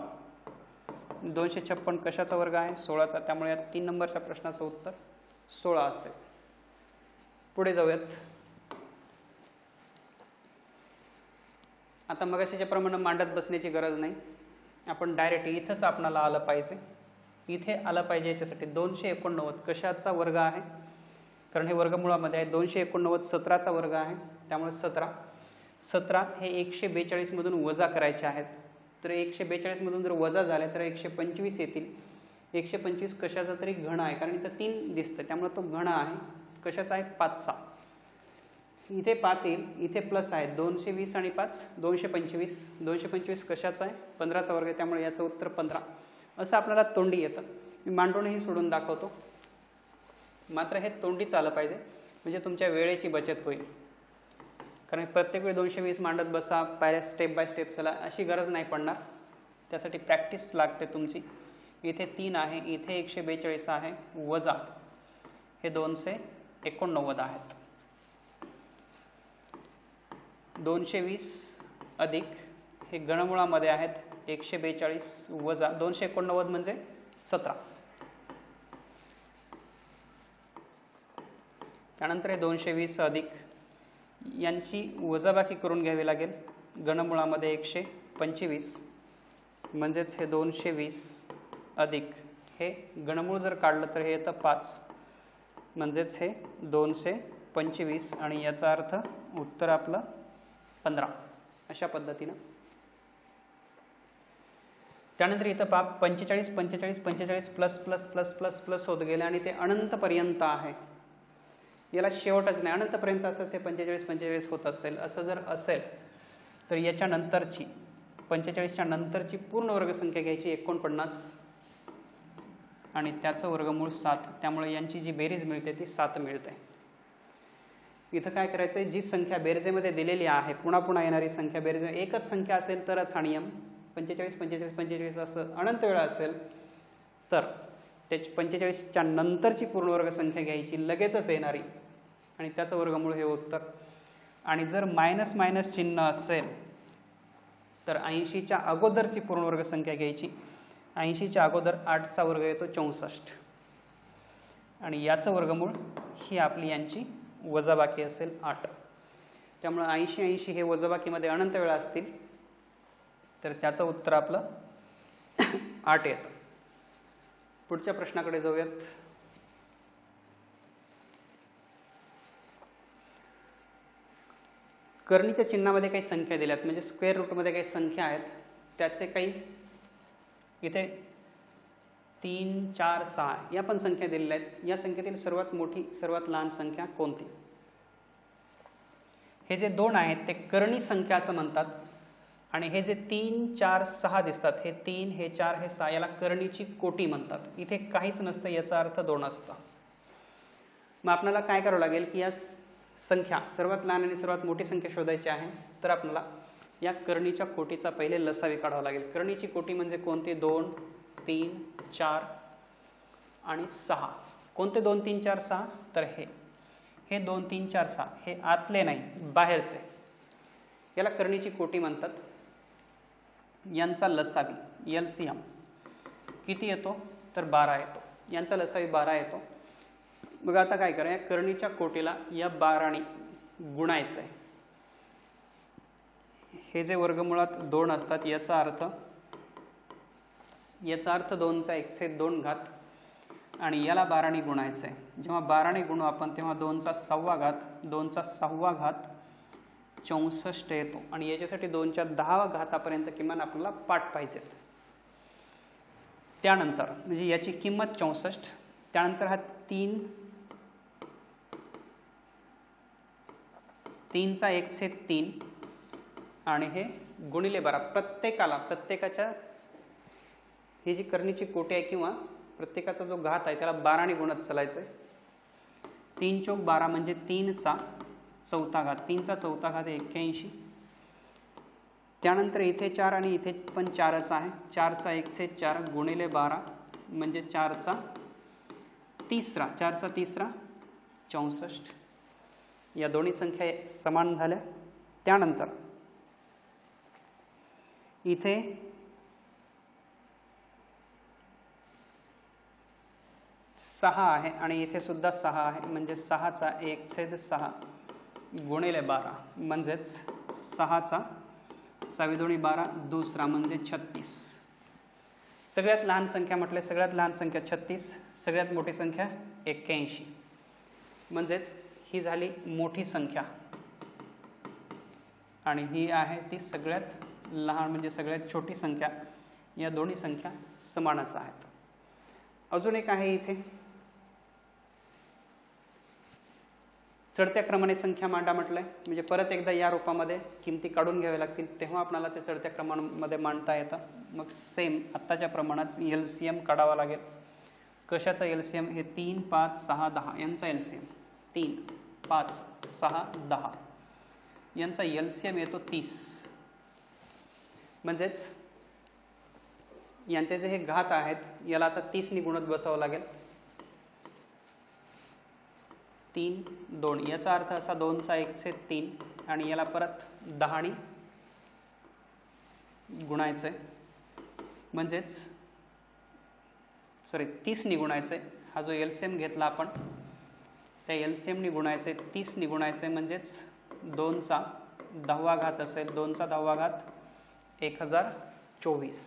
256 कशाचा वर्ग आहे 16चा. त्यामुळे या 3 नंबरच्या प्रश्नाचं उत्तर 16 असेल. पुढे जाऊयात. आता मगाशीच्या प्रमाणे मांडत बसण्याची गरज नाही. आपण डायरेक्ट इथंच आपणाला आलं पाहिजे. इथे आलं पाहिजे याच्यासाठी 289 कशाचा वर्ग आहे कारण हे वर्गमुळामध्ये आहे. 289 17चा वर्ग आहे त्यामुळे 17 हे 142 मधून वजा करायचे आहेत. तर 142 मधून जर वजा झाले तर 125 येतील. 125 कशाचा तरी घन आहे कारण इथं 3 दिसतं त्यामुळे तो घन आहे. कशाचा आहे 5चा. इथे 5 येईल. इथे प्लस आहे 220 आणि 5 225. 225 कशाचा आहे 15चा वर्ग आहे त्यामुळे याचं उत्तर 15 असं आपल्याला तोंडी येतं. मी मांडूनही सोडून दाखवतो. मात्र हे तोंडीच आलं पाहिजे म्हणजे तुमच्या वेळेची बचत होईल. कारण प्रत्येक वेळी 220 मांडत बसा पायऱ्या स्टेप बाय स्टेप चला अशी गरज नाही पडणार. त्यासाठी प्रॅक्टिस लागते तुमची. इथे 3 आहे. इथे 142 आहे वजा हे 289 आहेत. 220 अधिक हे गणमुळामध्ये आहेत 142 वजा 289 म्हणजे 17. त्यानंतर हे 220 अधिक यांची वजाबाकी करून घ्यावी लागेल. गणमुळामध्ये 125 म्हणजेच हे 220 अधिक हे गणमूळ जर काढलं तर हे येतं 5 म्हणजेच हे 225 आणि याचा अर्थ उत्तर आपलं 15 अशा पद्धतीनं. त्यानंतर इथं 45 45 45 plus plus plus plus plus होत गेले आणि ते अनंतपर्यंत आहे. याला शेवटच नाही. अनंतपर्यंत असं 45 45 होत असेल. असं जर असेल तर याच्या नंतरची 45च्या नंतरची पूर्ण वर्गसंख्या घ्यायची 49 आणि त्याचं वर्गमूळ 7. त्यामुळे यांची जी बेरीज मिळते ती 7 मिळते. इथं काय करायचं आहे जी संख्या बेरजेमध्ये दिलेली आहे पुन्हा पुन्हा येणारी संख्या बेरजे एकच संख्या असेल तरच हा नियम. 45 45 45 असं अनंत वेळा असेल तर त्याची 45च्या नंतरची पूर्णवर्ग संख्या घ्यायची, लगेचच येणारी, आणि त्याचं वर्गमूळ हे उत्तर. आणि जर मायनस मायनस चिन्ह असेल तर 80च्या अगोदरची पूर्णवर्ग संख्या घ्यायची. 80च्या अगोदर 8चा वर्ग येतो 64, आणि याचं वर्गमूळ ही आपली यांची वजाबाकी असेल 8. त्यामुळे 80 हे वजाबाकीमध्ये अनंत वेळा असतील, तर त्याचं उत्तर आपलं 8 येतं. पुढच्या प्रश्नाकडे जाऊयात. करणीच्या चिन्हामध्ये काही संख्या दिल्यात, म्हणजे स्क्वेअर रूटमध्ये काही संख्या आहेत, त्याचे काही इथे 3, 4, 6 या पण संख्या दिलेल्या आहेत. या संख्येतील सर्वात मोठी सर्वात लहान संख्या कोणती? हे जे 2 आहेत ते करणी संख्या असं म्हणतात, आणि हे जे 3, 4, 6 दिसतात, हे 3, हे 4, हे 6, याला करणीची कोटी म्हणतात. इथे काहीच नसतं, याचा अर्थ 2 असतं. मग आपल्याला काय करावं लागेल की या संख्या सर्वात लहान आणि सर्वात मोठी संख्या शोधायची आहे. तर आपल्याला या करणीच्या कोटीचा पहिले लसावी काढावा लागेल. करणीची कोटी म्हणजे कोणते? 2, 3, 4 आणि 6. कोणते 2, 3, 4, 6? तर हे 2, 3, 4, 6 हे आतले नाही, बाहेरचे, याला करणीची कोटी म्हणतात. यांचा लसावी LCM किती येतो? तर 12 येतो. यांचा लसावी 12 येतो. मग आता काय करा, या करणीच्या कोटीला या 12ने गुणायचं आहे. हे जे वर्गमुळात 2 असतात, याचा अर्थ 2चा 1/2 घात, आणि याला 12ने गुणायचं आहे. जेव्हा 12ने गुणू आपण तेव्हा 2चा 6वा घात, 2चा 6वा घात 64 येतो, आणि याच्यासाठी 2च्या 10वा घातापर्यंत किमान आपल्याला पाठ पाहिजेत. त्यानंतर म्हणजे याची किंमत 64, त्यानंतर हा 3चा 1/3 आणि हे गुणिले 12. प्रत्येकाच्या ही जी करणीची कोटी आहे किंवा प्रत्येकाचा जो घात आहे त्याला 12ने गुणत चालायचं आहे. 3 चौक 12 म्हणजे 3चा 4था घात. 3चा 4था घात 81. त्यानंतर इथे 4 आणि इथे पण 4च आहे. 4चा 1/4 गुणिले 12 म्हणजे 4चा 3रा 64. या दोन्ही संख्या समान झाल्या. त्यानंतर इथे सहा आहे आणि इथे सुद्धा 6 आहे, म्हणजे 6चा 1/6 गुणिले 12 म्हणजेच 6चा 6 दुनी 12 दुसरा म्हणजे 36. सगळ्यात लहान संख्या म्हटले, सगळ्यात लहान संख्या 36, सगळ्यात मोठी संख्या 81. म्हणजेच ही झाली मोठी संख्या आणि ही आहे ती सगळ्यात लहान म्हणजे सगळ्यात छोटी संख्या. या दोन्ही संख्या समानच आहेत. अजून एक आहे इथे चढत्या क्रमाने संख्या मांडा म्हटलंय, म्हणजे परत एकदा या रूपामध्ये किमती काढून घ्याव्या लागतील, तेव्हा आपल्याला ते चढत्या क्रमामध्ये मांडता येतं. मग सेम आत्ताच्या प्रमाणात LCM काढावा लागेल. कशाचा LCM? हे 3, 5, 6, 10 यांचा LCM. 3, 5, 6, 10 यांचा LCM येतो 30. म्हणजेच यांचे जे हे घात आहेत याला आता 30ने गुणत बसावं लागेल. 3, 2 याचा अर्थ असा 2चा 1/3 आणि याला परत 10ने गुणायचं आहे, म्हणजेच 30ने गुणायचं आहे. हा जो LCM घेतला आपण त्या LCMने गुणायचं आहे, 30ने गुणायचं आहे, म्हणजेच 2चा 10वा घात असेल. 2चा 10वा घात 1024.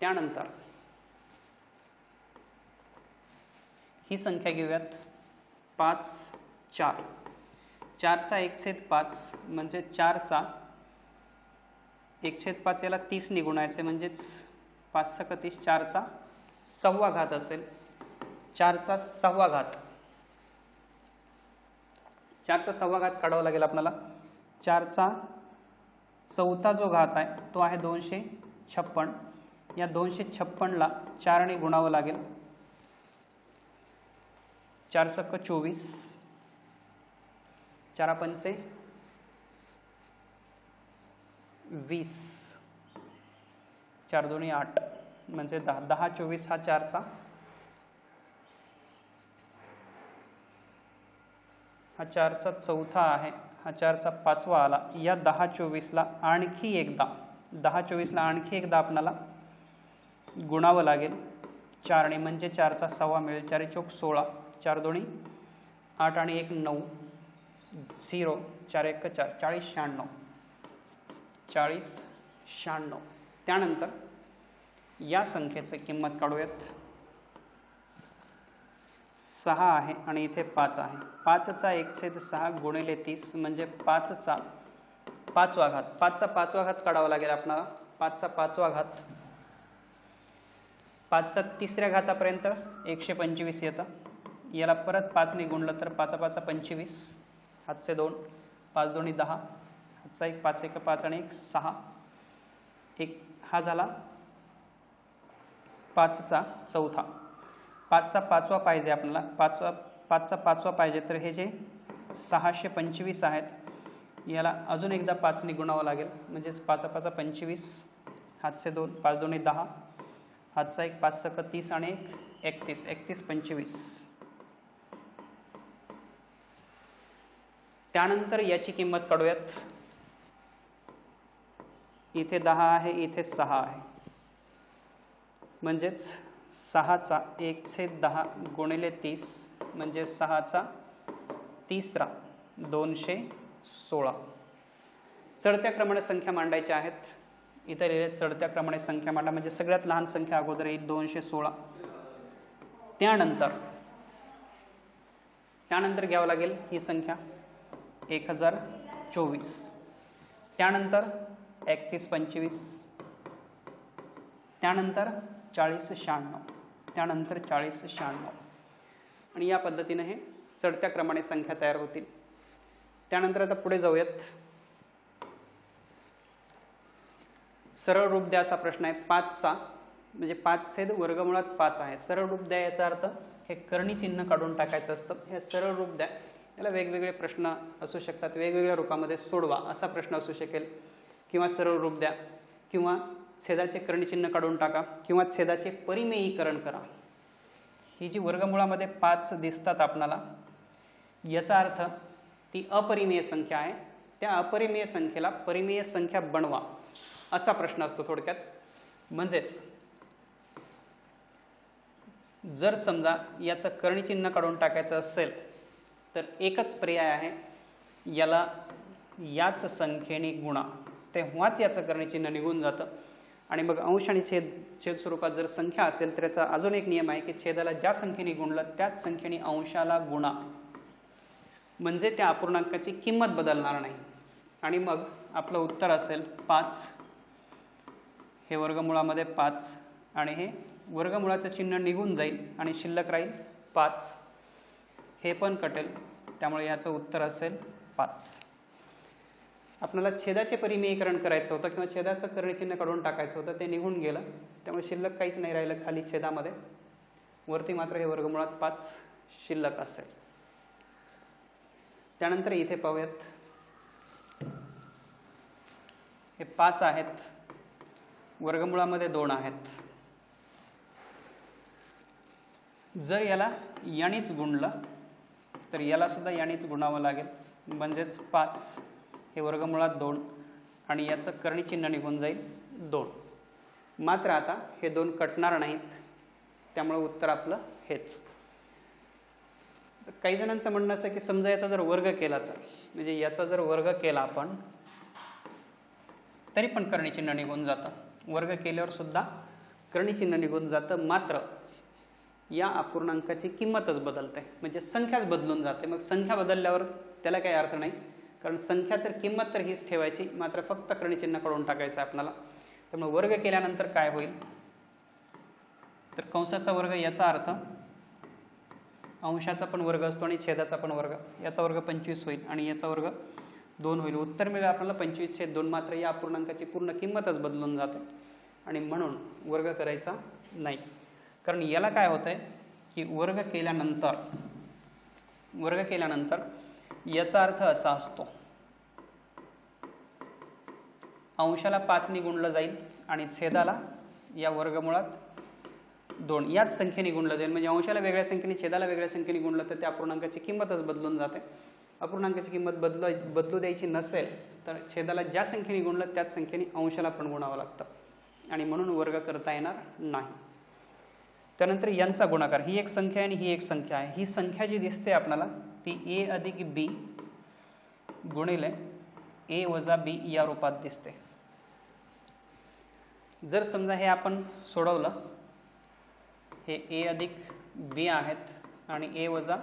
त्यानंतर ही संख्या घेऊयात 5, 4. 4चा 1/5 म्हणजे 4चा 1/5 याला 30ने गुणायचे, म्हणजेच 5 × 30 4चा 6वा घात असेल. 4चा 6वा घात 4चा 6वा घात काढावा लागेल आपल्याला. 4चा 4था जो घात आहे तो आहे 256. या 256ला 4ने गुणावं लागेल. 4 × 24, 4 × 5 20, 4 × 2 8 म्हणजे 10, 10 24 हा 4चा, हा 4चा चौथा आहे, हा 4चा 5वा आला. या 10 24ला आणखी एकदा 10 24ला आणखी एकदा आपल्याला गुणावं लागेल 4ने, म्हणजे 4चा 6वा मिळेल. 4 चौक 16, 4 दोन्ही 8 आणि 1 9, 0, 4 1 4, 40 96, 40 96. त्यानंतर या संख्येची किंमत काढूयात. 6 आहे आणि इथे 5 आहे. 5चा 1/6 गुणिले 30 म्हणजे 5चा 5वा घात. 5चा 5वा घात काढावा लागेल आपल्याला. 5चा 5वा घात, 5चा 3ऱ्या घातापर्यंत 125 येतं. याला परत 5ने गुणलं तर 5 5 25, हातचे 2, 5 दोन्ही 10, हातचा 1, 5 1 5 आणि 1 6. एक हा झाला 5चा चौथा. 5चा 5वा पाहिजे आपल्याला. 5चा 5वा पाहिजे तर हे जे 625 आहेत, याला अजून एकदा 5ने गुणावं लागेल. म्हणजेच 5 5 25, हातचे 2, 5 दोन्ही 10, हातचा 1, 5 6 30 आणि 1 31, 31 25. त्यानंतर याची किंमत काढूयात. इथे 10 आहे, इथे 6 आहे, म्हणजेच 6चा 1/10 गुणिले 30 म्हणजे 6चा 3रा 216. चढत्या क्रमाने संख्या मांडायच्या आहेत. इथे लिहिले चढत्या क्रमाने संख्या मांडा, म्हणजे सगळ्यात लहान संख्या अगोदर येईल 216. त्यानंतर घ्यावं लागेल ही संख्या 1024. त्यानंतर 31 25, त्यानंतर 40 96, त्यानंतर 40 96. आणि या पद्धतीने हे चढत्या क्रमाने संख्या तयार होतील. त्यानंतर आता पुढे जाऊयात. सरळ रूप द्या असा प्रश्न आहे. 5चा म्हणजे 5/वर्गमुळात 5 आहे. सरळ रूप द्या याचा अर्थ हे कर्णी चिन्ह काढून टाकायचं असतं. हे सरळ रूप द्या. याला वेगवेगळे प्रश्न असू शकतात, वेगवेगळ्या रूपामध्ये सोडवा असा प्रश्न असू शकेल, किंवा सरळ रूप द्या, किंवा छेदाचे कर्णचिन्ह काढून टाका, किंवा छेदाचे परिमेयीकरण करा. ही जी वर्गमुळामध्ये 5 दिसतात आपणाला, याचा अर्थ ती अपरिमेय संख्या आहे. त्या अपरिमेय संख्येला परिमेय संख्या बनवा असा प्रश्न असतो थोडक्यात. म्हणजेच जर समजा याचं कर्णचिन्ह काढून टाकायचं असेल तर एकच पर्याय आहे, याला याच संख्येने गुणा, तेव्हाच याचं कर्णचिन्ह निघून जातं. आणि मग अंश आणि छेद स्वरूपात जर संख्या असेल तर याचा अजून एक नियम आहे की छेदाला ज्या संख्येने गुणलं त्याच संख्येने अंशाला गुणा, म्हणजे त्या अपूर्णांकाची किंमत बदलणार नाही. आणि मग आपलं उत्तर असेल 5. हे वर्गमुळामध्ये 5 आणि हे वर्गमुळाचं चिन्ह निघून जाईल आणि शिल्लक राहील 5. हे पण कटेल, त्यामुळे याचं उत्तर असेल 5. आपल्याला छेदाचे परिमेयीकरण करायचं होतं किंवा छेदाचं कर्णचिन्ह काढून टाकायचं होतं, ते निघून गेलं, त्यामुळे शिल्लक काहीच नाही राहिलं खाली छेदामध्ये. वरती मात्र हे वर्गमुळात 5 शिल्लक असेल. त्यानंतर इथे पाहूयात. हे 5 आहेत, वर्गमुळामध्ये 2 आहेत. जर याला यानेच गुणलं तर याला सुद्धा यानेच गुणावं लागेल. म्हणजेच 5 हे वर्गमुळात 2 आणि याचं कर्णचिन्ह निघून जाईल 2. मात्र आता हे 2 कटणार नाहीत, त्यामुळे उत्तर आपलं हेच. काही जणांचं म्हणणं असं की समजा याचा जर वर्ग केला तर, म्हणजे याचा जर वर्ग केला आपण तरी पण कर्णचिन्ह निघून जातं. वर्ग केल्यावर सुद्धा कर्णचिन्ह निघून जातं, मात्र या अपूर्णांकाची किंमतच बदलते, म्हणजे संख्याच बदलून जाते. मग संख्या बदलल्यावर त्याला काही अर्थ नाही, कारण संख्या तर किंमत तर हीच ठेवायची, मात्र फक्त कर्णचिन्ह काढून टाकायचं आपल्याला. त्यामुळे वर्ग केल्यानंतर काय होईल तर कंसाचा वर्ग याचा अर्थ अंशाचा पण वर्ग असतो आणि छेदाचा पण वर्ग. याचा वर्ग 25 होईल आणि याचा वर्ग 2 होईल. उत्तर मिळेल आपल्याला 25/2. मात्र या अपूर्णांकाची पूर्ण किंमतच बदलून जाते आणि म्हणून वर्ग करायचा नाही. कारण याला काय होतंय की वर्ग केल्यानंतर याचा अर्थ असा असतो, अंशाला 5 ने गुणलं जाईल आणि छेदाला या वर्गमुळात 2 याच संख्येने गुणलं जाईल. म्हणजे अंशाला वेगळ्या संख्येने छेदाला वेगळ्या संख्येने गुणलं तर त्या अपूर्णांकाची किंमतच बदलून जाते. अपूर्णांकाची किंमत बदलू द्यायची नसेल तर छेदाला ज्या संख्येने गुणलं त्याच संख्येने अंशाला पण गुणावं लागतं आणि म्हणून वर्ग करता येणार नाही. त्यानंतर यांचा गुणाकार, ही एक संख्या आहे आणि ही एक संख्या आहे. ही संख्या जी दिसते आपल्याला ती a अधिक b गुणिले a वजा b या रूपात दिसते. जर समजा हे आपण सोडवलं, हे a अधिक b आहेत आणि a वजा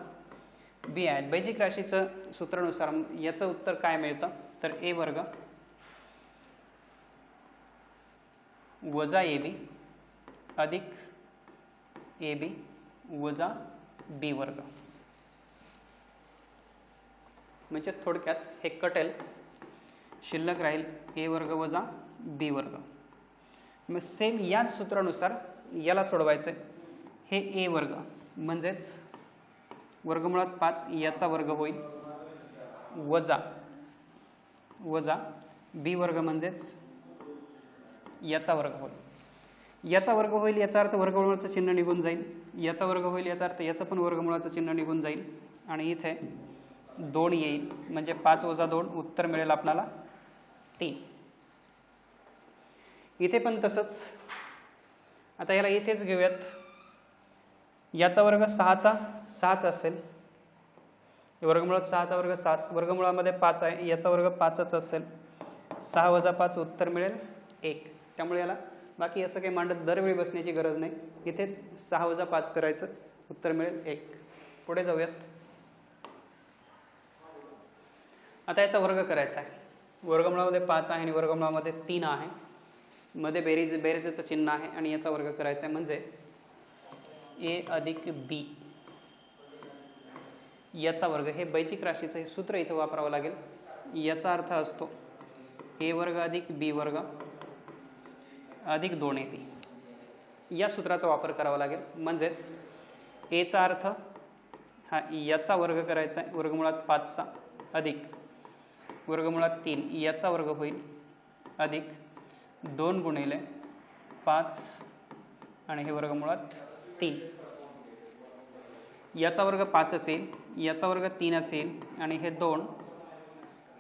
b आहेत. बेजिक राशीचं सूत्रानुसार याचं उत्तर काय मिळतं तर a वर्ग वजा ab अधिक ab वजा b वर्ग. म्हणजेच थोडक्यात हे कटेल, शिल्लक राहील a वर्ग वजा b वर्ग. मग सेम याच सूत्रानुसार याला सोडवायचं आहे. हे a वर्ग म्हणजेच वर्गमुळात 5 याचा वर्ग होईल वजा b वर्ग म्हणजेच याचा वर्ग होईल. याचा वर्ग होईल याचा अर्थ वर्गमुळाचं चिन्ह निघून जाईल. याचा वर्ग होईल याचा अर्थ याचं पण वर्गमुळाचं चिन्ह निघून जाईल आणि इथे 2 येईल. म्हणजे 5 वजा 2 उत्तर मिळेल आपल्याला 3. इथे पण तसंच. आता याला इथेच घेऊयात. याचा वर्ग 6चा असेल. वर्गमुळात 6चा वर्ग 6, वर्गमुळामध्ये 5 आहे, याचा वर्ग 5च असेल. 6 वजा 5 उत्तर मिळेल 1. त्यामुळे याला बाकी असं काही मांडत दरवेळी बसण्याची गरज नाही. इथेच 6 वजा 5 करायचं, उत्तर मिळेल 1. पुढे जाऊयात. आता याचा वर्ग करायचा आहे. वर्गमुळामध्ये 5 आहे आणि वर्गमुळामध्ये 3 आहे. मध्ये बेरीजचं चिन्ह आहे आणि याचा वर्ग करायचा आहे. म्हणजे a अधिक b याचा वर्ग. हे बैजिक राशीचं हे सूत्र इथं वापरावं लागेल. याचा अर्थ असतो a वर्ग अधिक b वर्ग अधिक 2ab. या सूत्राचा वापर करावा लागेल. म्हणजेच a चा अर्थ हा याचा वर्ग करायचा आहे वर्गमुळात 5चा अधिक वर्गमुळात 3 याचा वर्ग होईल अधिक 2 गुणिले 5 आणि हे वर्गमुळात 3. याचा वर्ग 5च येईल, याचा वर्ग 3च येईल आणि हे 2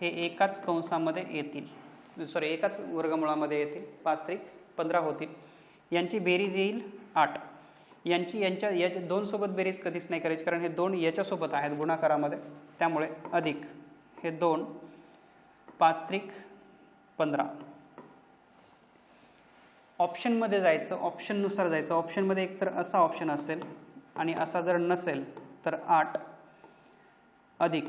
हे एकाच कंसामध्ये येतील. सॉरी, एकाच वर्गमुळामध्ये येतील. 5 त्रिक 15 होतील. यांची बेरीज येईल 8. याच्या 2 सोबत बेरीज कधीच नाही करायची, कारण हे 2 याच्यासोबत आहेत गुणाकारामध्ये. त्यामुळे अधिक हे 2 5 त्रिक 15. ऑप्शनमध्ये जायचं, ऑप्शननुसार जायचं. ऑप्शनमध्ये एकतर असा ऑप्शन असेल आणि असा जर नसेल तर 8 अधिक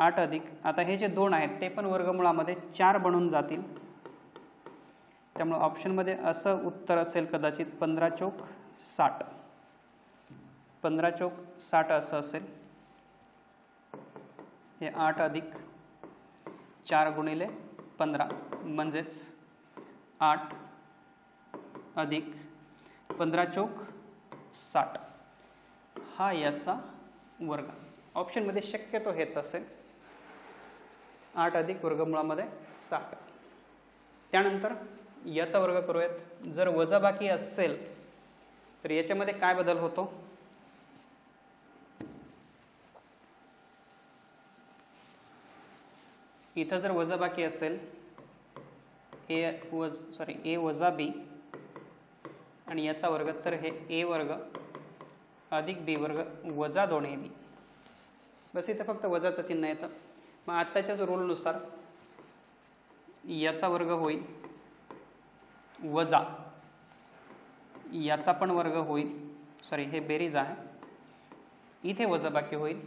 आता हे जे 2 आहेत ते पण वर्गमुळामध्ये 4 बनून जातील. त्यामुळे ऑप्शनमध्ये असं उत्तर असेल कदाचित 15 चौक 60. 15 चौक 60 असं असेल. हे 8 अधिक 4 गुणिले 15 म्हणजेच 8 अधिक 15 चौक 60 हा याचा वर्ग. ऑप्शनमध्ये शक्यतो हेच असेल 8 अधिक वर्गमुळामध्ये 60. त्यानंतर याचा वर्ग करूयात. जर वजाबाकी असेल तर याच्यामध्ये काय बदल होतो? इथं जर वजाबाकी असेल a वजा b आणि याचा वर्ग, तर हे a वर्ग अधिक b वर्ग वजा 2ab. बस इथं फक्त वजाचं चिन्ह येतं. मग आत्ताच्याच रूलनुसार याचा वर्ग होईल वजा याचा पण वर्ग होईल. सॉरी, हे बेरीज आहे. इथे वजाबाकी होईल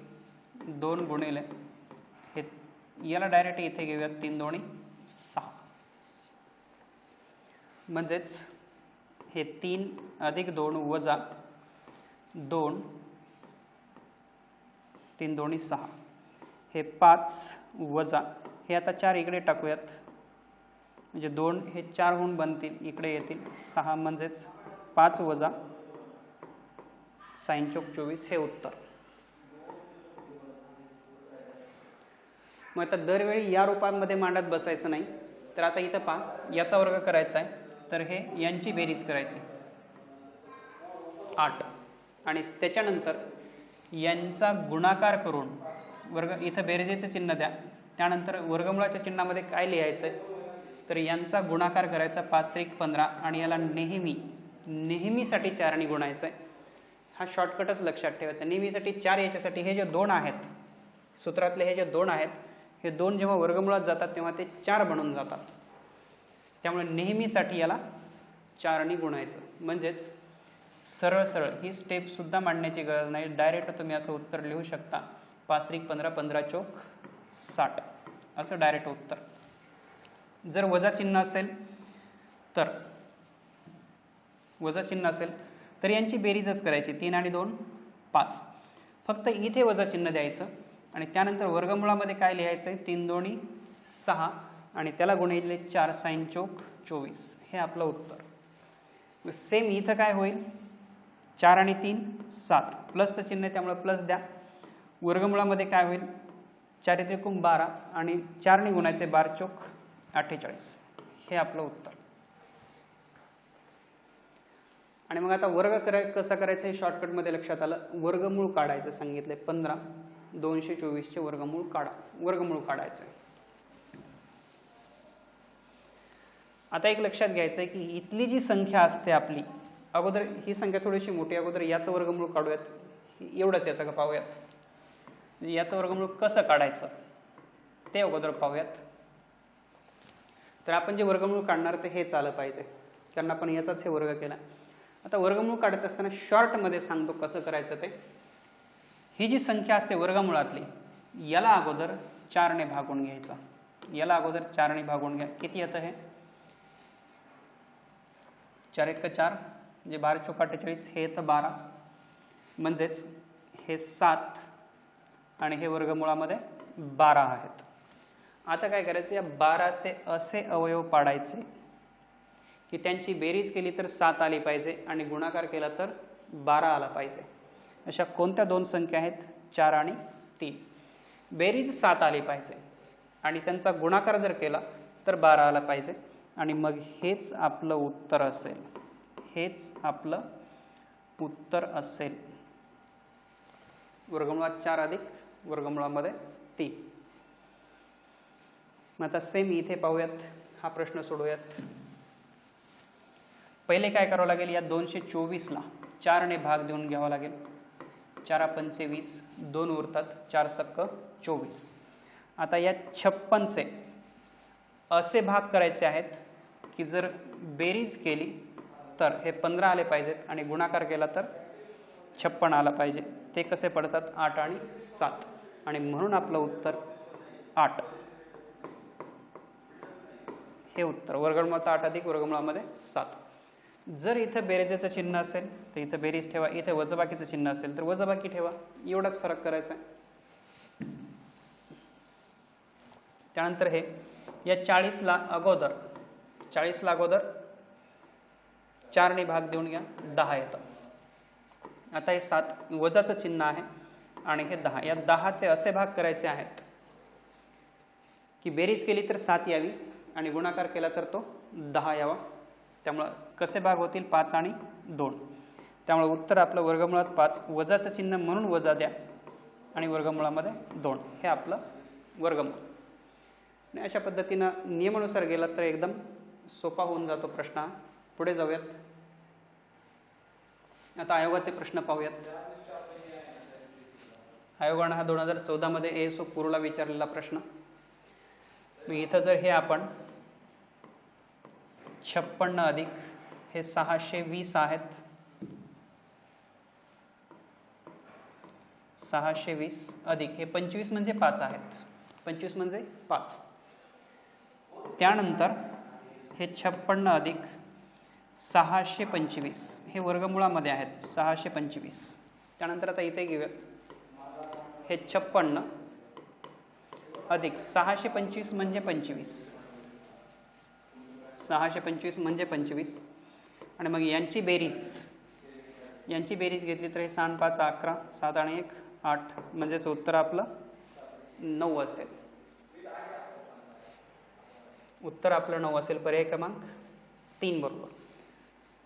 2 गुणिले हे, याला डायरेक्ट इथे घेऊयात 3 दोन्ही 6. म्हणजेच हे 3 अधिक 2 वजा 2 3 दोन्ही 6. हे 5 वजा हे आता 4 इकडे टाकूयात. म्हणजे 2 हे 4 होऊन बनतील, इकडे येतील 6. म्हणजेच 5 वजा 6 चौक 24 हे उत्तर. मग आता दरवेळी या रूपामध्ये मांडत बसायचं नाही. तर आता इथं पहा, याचा वर्ग करायचा आहे तर हे यांची बेरीज करायची 8 आणि त्याच्यानंतर यांचा गुणाकार करून वर्ग इथं बेरजेचं चिन्ह द्या, त्यानंतर वर्गमुळाच्या चिन्हामध्ये काय लिहायचं आहे तर यांचा गुणाकार करायचा 5 त्रिक 15 आणि याला नेहमीसाठी 4 ने गुणायचं आहे. हा शॉर्टकटच लक्षात ठेवायचा. नेहमीसाठी 4 याच्यासाठी हे जे 2 आहेत सूत्रातले हे जे 2 आहेत हे 2 जेव्हा वर्गमुळात जातात तेव्हा ते 4 बनून जातात. त्यामुळे नेहमीसाठी याला 4 ने गुणायचं. म्हणजेच सरळ सरळ ही स्टेप सुद्धा मांडण्याची गरज नाही, डायरेक्ट तुम्ही असं उत्तर लिहू शकता 5 त्रिक 15 15 चौक 60 असं डायरेक्ट उत्तर. जर वजा चिन्ह असेल तर यांची बेरीजच करायची 3 आणि 2 5. फक्त इथे वजा चिन्ह द्यायचं आणि त्यानंतर वर्गमुळामध्ये काय लिहायचं आहे 3 दोन्ही 6 आणि त्याला गुणिले 4 साइन चौक 24. हे आपलं उत्तर. सेम इथं काय होईल 4 आणि 3 7 प्लसचं चिन्ह त्यामुळे प्लस द्या. वर्गमुळामध्ये काय होईल 4 त्रिकोण 12 आणि 4 ने गुणायचे 12 चौक 48. हे आपलं उत्तर. आणि मग आता वर्ग कसा करायचं हे शॉर्टकटमध्ये लक्षात आलं. वर्गमूळ काढायचं सांगितलंय 15 224 चे वर्गमूळ काढायचं. आता एक लक्षात घ्यायचं आहे की इथली जी संख्या असते आपली, अगोदर ही संख्या थोडीशी मोठी, अगोदर याचं वर्गमूळ काढूयात. एवढंच येतं का पाहूयात. याचं वर्गमूळ कसं काढायचं ते अगोदर पाहूयात. तर आपण जे वर्गमूळ काढणार ते हेच आलं पाहिजे, कारण आपण याचाच हे वर्ग केला. आता वर्गमूळ काढत असताना शॉर्टमध्ये सांगतो कसं करायचं ते. ही जी संख्या असते वर्गमुळातली याला अगोदर 4 ने भागून घ्यायचं. याला अगोदर 4 ने भागून घ्या. किती येतं हे 4 1 4 म्हणजे 12 चौक 48. हे येतं 12 म्हणजेच हे 7 आणि हे वर्गमुळामध्ये 12 आहेत. आता काय करायचं या 12चे असे अवयव पाडायचे की त्यांची बेरीज केली तर 7 आली पाहिजे आणि गुणाकार केला तर 12 आला पाहिजे. अशा कोणत्या 2 संख्या आहेत 4 आणि 3. बेरीज 7 आली पाहिजे आणि त्यांचा गुणाकार जर केला तर 12 आला पाहिजे आणि मग हेच आपलं उत्तर असेल. वर्गमुळात 4 अधिक वर्गमुळामध्ये 3. मग आता सेम इथे पाहूयात. हा प्रश्न सोडूयात. पहिले काय करावं लागेल या 224ला 4 ने भाग देऊन घ्यावा लागेल. 4 पंचे 20 2 उरतात 4 सक्क 24. आता या 56चे असे भाग करायचे आहेत की जर बेरीज केली तर हे 15 आले पाहिजेत आणि गुणाकार केला तर 56 आला पाहिजे. ते कसे पडतात 8 आणि 7 आणि म्हणून आपलं उत्तर 8. हे उत्तर वर्गमुळात 8 अधिक वर्गमुळामध्ये 7. जर इथं बेरजेचं चिन्ह असेल तर इथं बेरीज ठेवा, इथे वजबाकीचं चिन्ह असेल तर वजबाकी ठेवा. एवढाच फरक करायचा आहे. त्यानंतर हे या 40ला अगोदर 4 ने भाग देऊन घ्या 10 येतं. आता हे 7 वजाचं चिन्ह आहे आणि हे 10. या 10चे असे भाग करायचे आहेत की बेरीज केली तर 7 यावी आणि गुणाकार केला तर तो 10 यावा. त्यामुळं कसे भाग होतील 5 आणि 2. त्यामुळे उत्तर आपलं वर्गमुळात 5 वजाचं चिन्ह म्हणून वजा द्या आणि वर्गमुळामध्ये 2. हे आपलं वर्गमूळ. आणि अशा पद्धतीनं नियमानुसार गेला तर एकदम सोपा होऊन जातो प्रश्न. पुढे जाऊयात. आता आयोगाचे प्रश्न पाहूयात. आयोगानं हा 2014 मध्ये ASO पूर्वला विचारलेला प्रश्न. इथं जर हे आपण 56 अधिक हे 620 आहेत. 620 अधिक हे 25 म्हणजे 5 आहेत. 25 म्हणजे 5. त्यानंतर हे 56 अधिक 625 हे वर्गमुळामध्ये आहेत 625. त्यानंतर आता इथे घेऊया हे 56 अधिक 625 म्हणजे 25. 625 म्हणजे 25 आणि मग यांची बेरीज घेतली तर हे 6 5 11 7 आणि 1 8 म्हणजेच उत्तर आपलं 9 असेल. उत्तर आपलं 9 असेल. पर्याय क्रमांक 3 बरोबर.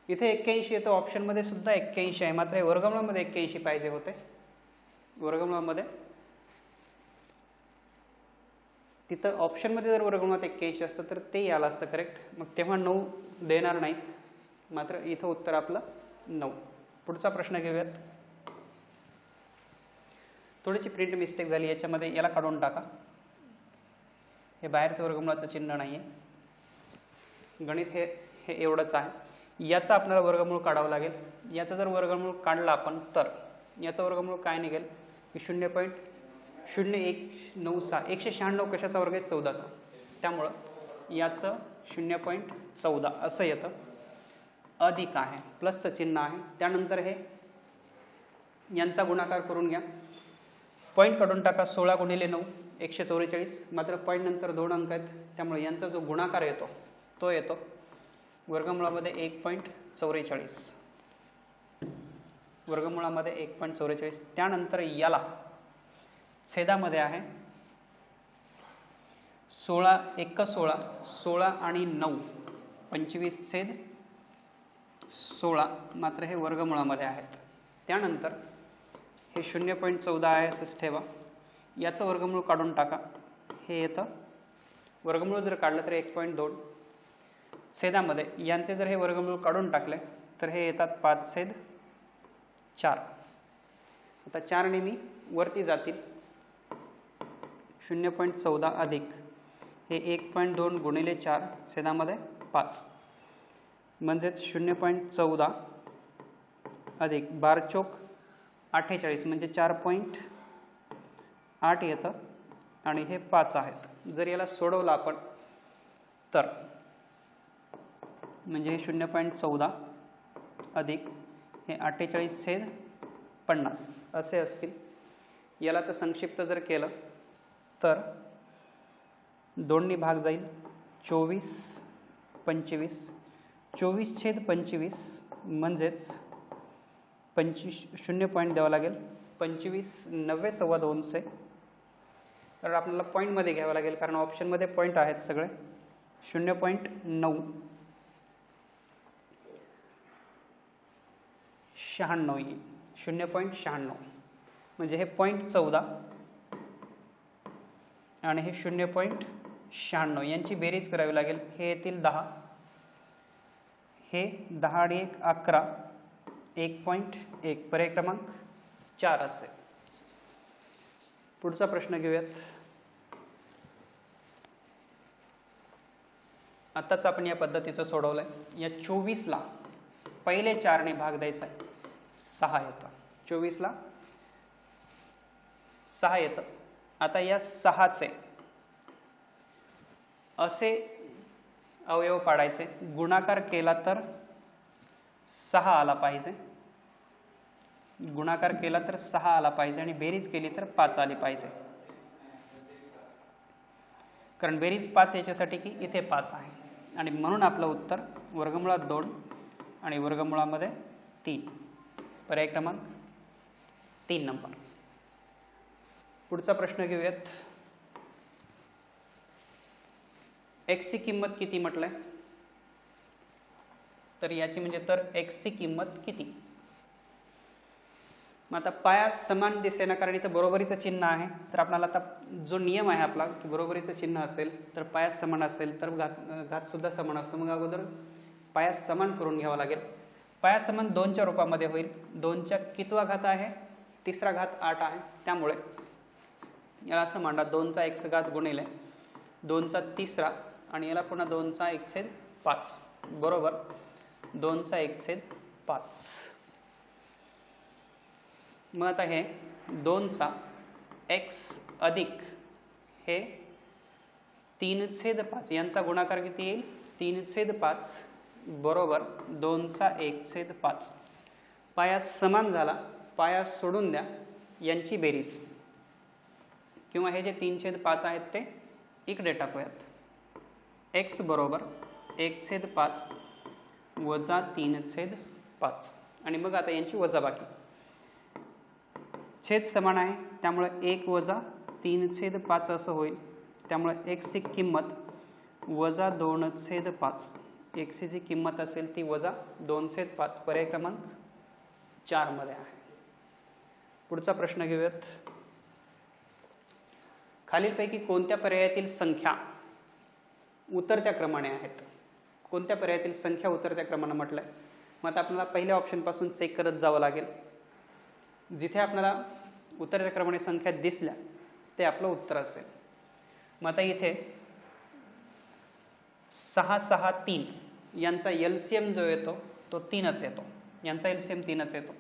इथे 81 येतो, ऑप्शनमध्ये सुद्धा 81 आहे, मात्र हे वर्गमूळामध्ये 81 पाहिजे होते. वर्गमूळामध्ये तिथं ऑप्शनमध्ये जर वर्गमूळात 81 असतं तर ते आलं असतं करेक्ट. मग तेव्हा 9 देणार नाहीत, मात्र इथं उत्तर आपलं 9. पुढचा प्रश्न घेऊयात. थोडीशी प्रिंट मिस्टेक झाली याच्यामध्ये, याला काढून टाका. हे बाहेरचं वर्गमूळाचं चिन्ह नाही आहे. गणित हे एवढंच आहे. याचा आपल्याला वर्गमूळ काढावं लागेल. याचा जर वर्गमूळ काढला आपण तर याचा वर्गमूळ काय निघेल की 0.0196. 196 कशाचा वर्ग आहे? 14चा. त्यामुळं याचं 0.14 असं येतं. अधिक आहे, प्लसचं चिन्ह आहे. त्यानंतर हे यांचा गुणाकार करून घ्या. पॉईंट काढून टाका. 16 गुणिले 9 144. मात्र पॉईंट नंतर 2 अंक आहेत, त्यामुळे यांचा जो गुणाकार येतो तो येतो वर्गमूळामध्ये 1.44. वर्गमूळामध्ये 1.44. त्यानंतर याला छेदामध्ये आहे 16 1 16, 16 आणि 9 25/16. मात्र हे वर्गमूळामध्ये आहेत. त्यानंतर हे 0.14 आहे असंच ठेवा. याचं वर्गमूळ काढून टाका. हे येतं, वर्गमूळ जर काढलं तर 1.2. छेदामध्ये यांचे जर हे वर्गमूळ काढून टाकले तर हे येतात 5/4. आता 4 नेहमी वरती जातील. 0.14 अधिक हे 1.2 गुणिले 4 छेदामध्ये 5, म्हणजेच 0.14 अधिक 12 चोक 48 म्हणजे 4.8 येतं आणि हे 5 आहेत. जर याला सोडवलं आपण तर म्हणजे हे 0.14 अधिक हे 48/50 असे असतील. याला तर संक्षिप्त जर केलं तर 2 भाग जाईल. 24 25, 24/25 म्हणजेच 0 पॉईंट द्यावं लागेल. 25 90 सव्वा 200. तर आपल्याला पॉईंटमध्ये घ्यावं लागेल कारण ऑप्शनमध्ये पॉईंट आहेत सगळे. 0.9 96 येईल. 0.96 म्हणजे हे 0.14 आणि हे 0.96 यांची बेरीज करावी लागेल. हे येतील 10, हे 10 आणि 1 11, 1.1. पर्याय क्रमांक 4 असेल. पुढचा प्रश्न घेऊयात. आत्ताच आपण या पद्धतीचं सोडवलंय. या 24ला पहिले 4 ने भाग द्यायचा आहे. 6 येतं. 24ला 6 येतं. आता या 6चे असे अवयव पाडायचे. गुणाकार केला तर 6 आला पाहिजे. गुणाकार केला तर 6 आला पाहिजे आणि बेरीज केली तर 5 आली पाहिजे. कारण बेरीज 5 याच्यासाठी की इथे 5 आहे आणि म्हणून आपलं उत्तर वर्गमुळात 2 आणि वर्गमुळामध्ये 3. पर्याय क्रमांक 3 नंबर. पुढचा प्रश्न घेऊयात. x ची किंमत किती म्हटलंय तर याची म्हणजे तर x ची किंमत किती. मग आता पाया समान दिसेना कारण इथं बरोबरीचं चिन्ह आहे. तर आपल्याला आता जो नियम आहे आपला की बरोबरीचं चिन्ह असेल तर पाया समान असेल तर घात सुद्धा समान असतो. मग अगोदर पाया समान करून घ्यावा लागेल. पाया समान 2च्या रूपामध्ये होईल. 2च्या कितवा घात आहे? 3रा घात 8 आहे. त्यामुळे याला असं मांडा 2चा x घात गुणिले 2चा 3रा आणि याला पुन्हा 2चा 1/5 बरोबर 2चा 1/5. मग आता हे 2चा x अधिक हे 3/5 यांचा गुणाकार किती येईल? 3/5 बरोबर 2चा 1/5. पाया समान झाला. पाया सोडून द्या. यांची बेरीज किंवा हे जे 3/5 आहेत ते इकडे टाकूयात. x बरोबर 1/5 वजा 3/5 आणि मग आता यांची वजाबाकी. छेद समान आहे त्यामुळे 1 वजा 3/5 असं होईल. त्यामुळे x ची किंमत वजा 2/5 एकची जी किंमत असेल ती वजा 2/5 पर्याय क्रमांक 4 मध्ये आहे. पुढचा प्रश्न घेऊयात. खालीलपैकी कोणत्या पर्यायातील संख्या उतरत्या क्रमाने आहेत? कोणत्या पर्यायातील संख्या उतरत्या क्रमाने म्हटलंय? मग आता आपल्याला पहिल्या ऑप्शन पासून चेक करत जावं लागेल. जिथे आपल्याला उतरत्या क्रमाने संख्या दिसल्या ते आपलं उत्तर असेल. मग आता इथे 6, 6, 3 यांचा एलसीएम जो येतो तो 3च येतो. यांचा एलसीएम 3च येतो.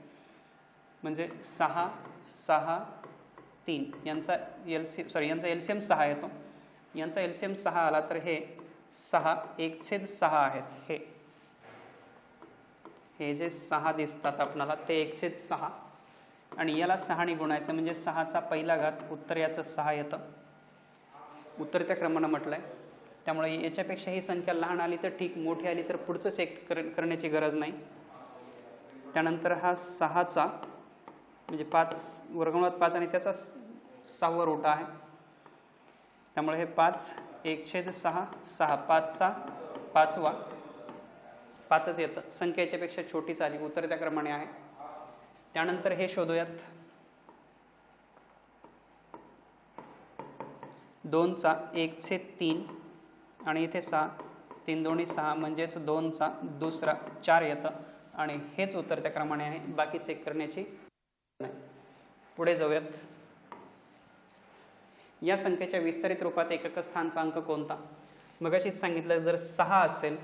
म्हणजे 6, 6, 3 यांचा एलसीएम 6 येतो. यांचा एलसीएम 6 आला तर हे 6 1/6 आहेत. हे जे 6 दिसतात आपल्याला ते 1/6 आणि याला 6 ने गुणायचं म्हणजे 6चा पहिला घात उत्तर याचं 6 येतं. उत्तरत्या क्रमानं म्हटलंय. त्यामुळे याच्यापेक्षा ही संख्या लहान आली तर ठीक, मोठी आली तर पुढचं चेक करण्याची गरज नाही. त्यानंतर हा 6चा म्हणजे 5 वर्गमुळात 5 आणि त्याचा 6वा रूट आहे. त्यामुळे हे 5 1/6 6 5चा 5वा 5च येतं. संख्या याच्यापेक्षा छोटीच आली, उतरत्या क्रमाने आहे. त्यानंतर हे शोधूयात. 2चा 1/3 आणि इथे 6 3 2 6 म्हणजेच 2चा दुसरा 4 येतं आणि हेच उतरत्या क्रमाने आहे. बाकी चेक करण्याची नाही. पुढे जाऊयात. या संख्येच्या विस्तारित रूपात एकक स्थानचा अंक कोणता? मगाशीच सांगितलं जर 6 असेल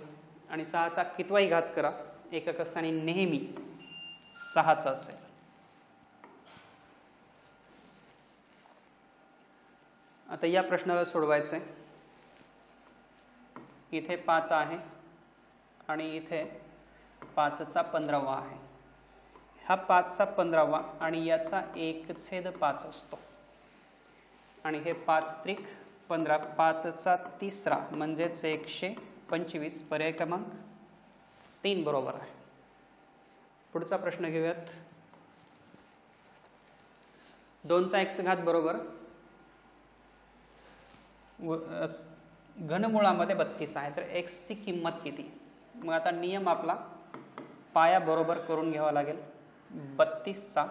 आणि 6चा कितवाही घात करा एकक स्थानी नेहमी 6चा असेल. आता या प्रश्नाला सोडवायचं आहे. इथे 5 आहे आणि इथे 5चा 15वा आहे. हा 5चा 15वा आणि याचा 1/5 असतो आणि हे 5 त्रिक 15 5चा 3रा म्हणजेच 125 पर्याय क्रमांक 3 बरोबर आहे. पुढचा प्रश्न घेऊयात. 2चा x घात बरोबर घनमुळामध्ये 32 आहे. तर x ची किंमत किती? मग आता नियम आपला पाया बरोबर करून घ्यावा लागेल. 32चा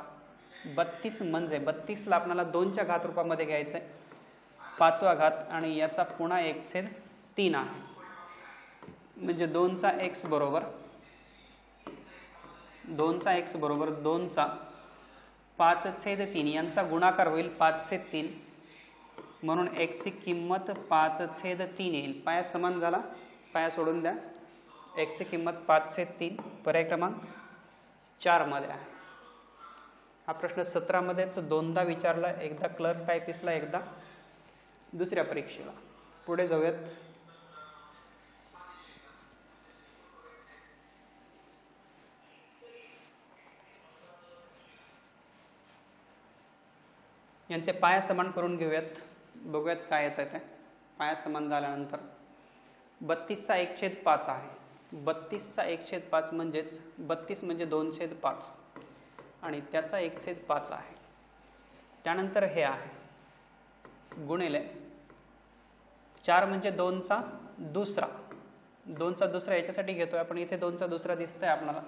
32 म्हणजे 32ला आपल्याला 2च्या घात रूपामध्ये घ्यायचं आहे. 5वा घात आणि याचा पुन्हा 1/3 आहे. म्हणजे 2चा x बरोबर 2चा 5/3 यांचा गुणाकार होईल 5/3 म्हणून x ची किंमत 5/3 येईल. पाया समान झाला, पाया सोडून द्या. x ची किंमत 5/3 पर्याय क्रमांक 4 मध्ये आहे. हा प्रश्न 17 मध्येच दोनदा विचारला, एकदा क्लर्क टायपिस्टला, एकदा दुसऱ्या परीक्षेला. पुढे जाऊयात. यांचे पाया समान करून घेऊयात, बघूयात काय येतं ते. पाया समान झाल्यानंतर 32चा 1/5 आहे. 32चा 1/5 म्हणजेच 32 म्हणजे 2/5 आणि त्याचा 1/5 आहे. त्यानंतर हे आहे गुणिले 4 म्हणजे 2चा दुसरा. 2चा दुसरा याच्यासाठी घेतोय आपण, इथे 2चा दुसरा दिसतंय आपल्याला.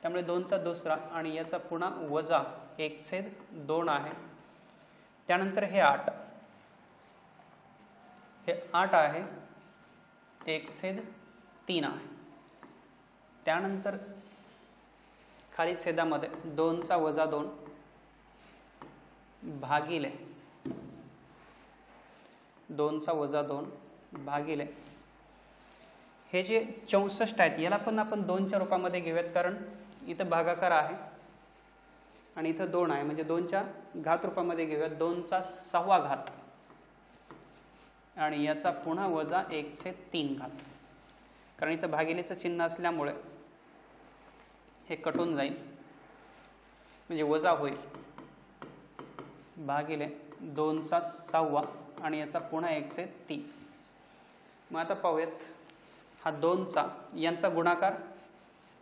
त्यामुळे 2चा दुसरा आणि याचा पुन्हा वजा 1/2 आहे. त्यानंतर हे 8 आहे. 1/3 आहे. त्यानंतर खाली छेदामध्ये 2चा वजा 2 भागिले 2चा वजा 2 भागिले हे जे 64 आहेत याला पण आपण 2च्या रूपामध्ये घेऊयात, कारण इथं भागाकार आहे आणि इथं 2 आहे. म्हणजे 2च्या घात रूपामध्ये घेऊयात. 2चा 6वा घात आणि याचा पुन्हा वजा 1/3 घात. कारण इथं भागिलेचं चिन्ह असल्यामुळे हे कटून जाईल, म्हणजे वजा होईल. भागिले 2चा 6वा आणि याचा पुन्हा 1/3. मग आता पाहूयात. हा 2चा यांचा गुणाकार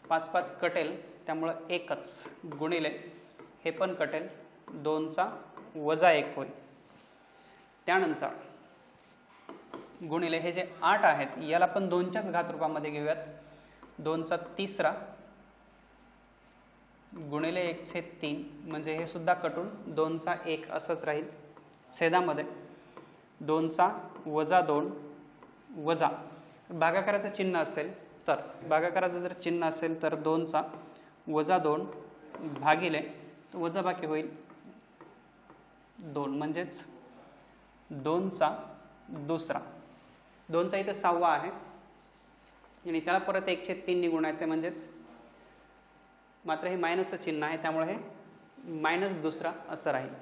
5 5 कटेल, त्यामुळं 1च गुणिले हे पण कटेल 2चा वजा 1 होईल. त्यानंतर गुणिले हे जे 8 आहेत याला पण 2च्याच घात रूपामध्ये घेऊयात. 2चा तिसरा गुणिले 1/3 म्हणजे हे सुद्धा कटून 2चा 1 असंच राहील. छेदामध्ये 2चा वजा 2 वजा भागाकाराचं चिन्ह असेल तर भागाकाराचं जर चिन्ह असेल तर 2चा वजा 2 भागिले वजाबाकी होईल 2 म्हणजेच 2चा दुसरा. 2चा इथं 6वा आहे आणि त्याला परत 1/3 ने गुणायचं म्हणजेच मात्र हे मायनसचं चिन्ह आहे त्यामुळे हे मायनस दुसरा असं राहील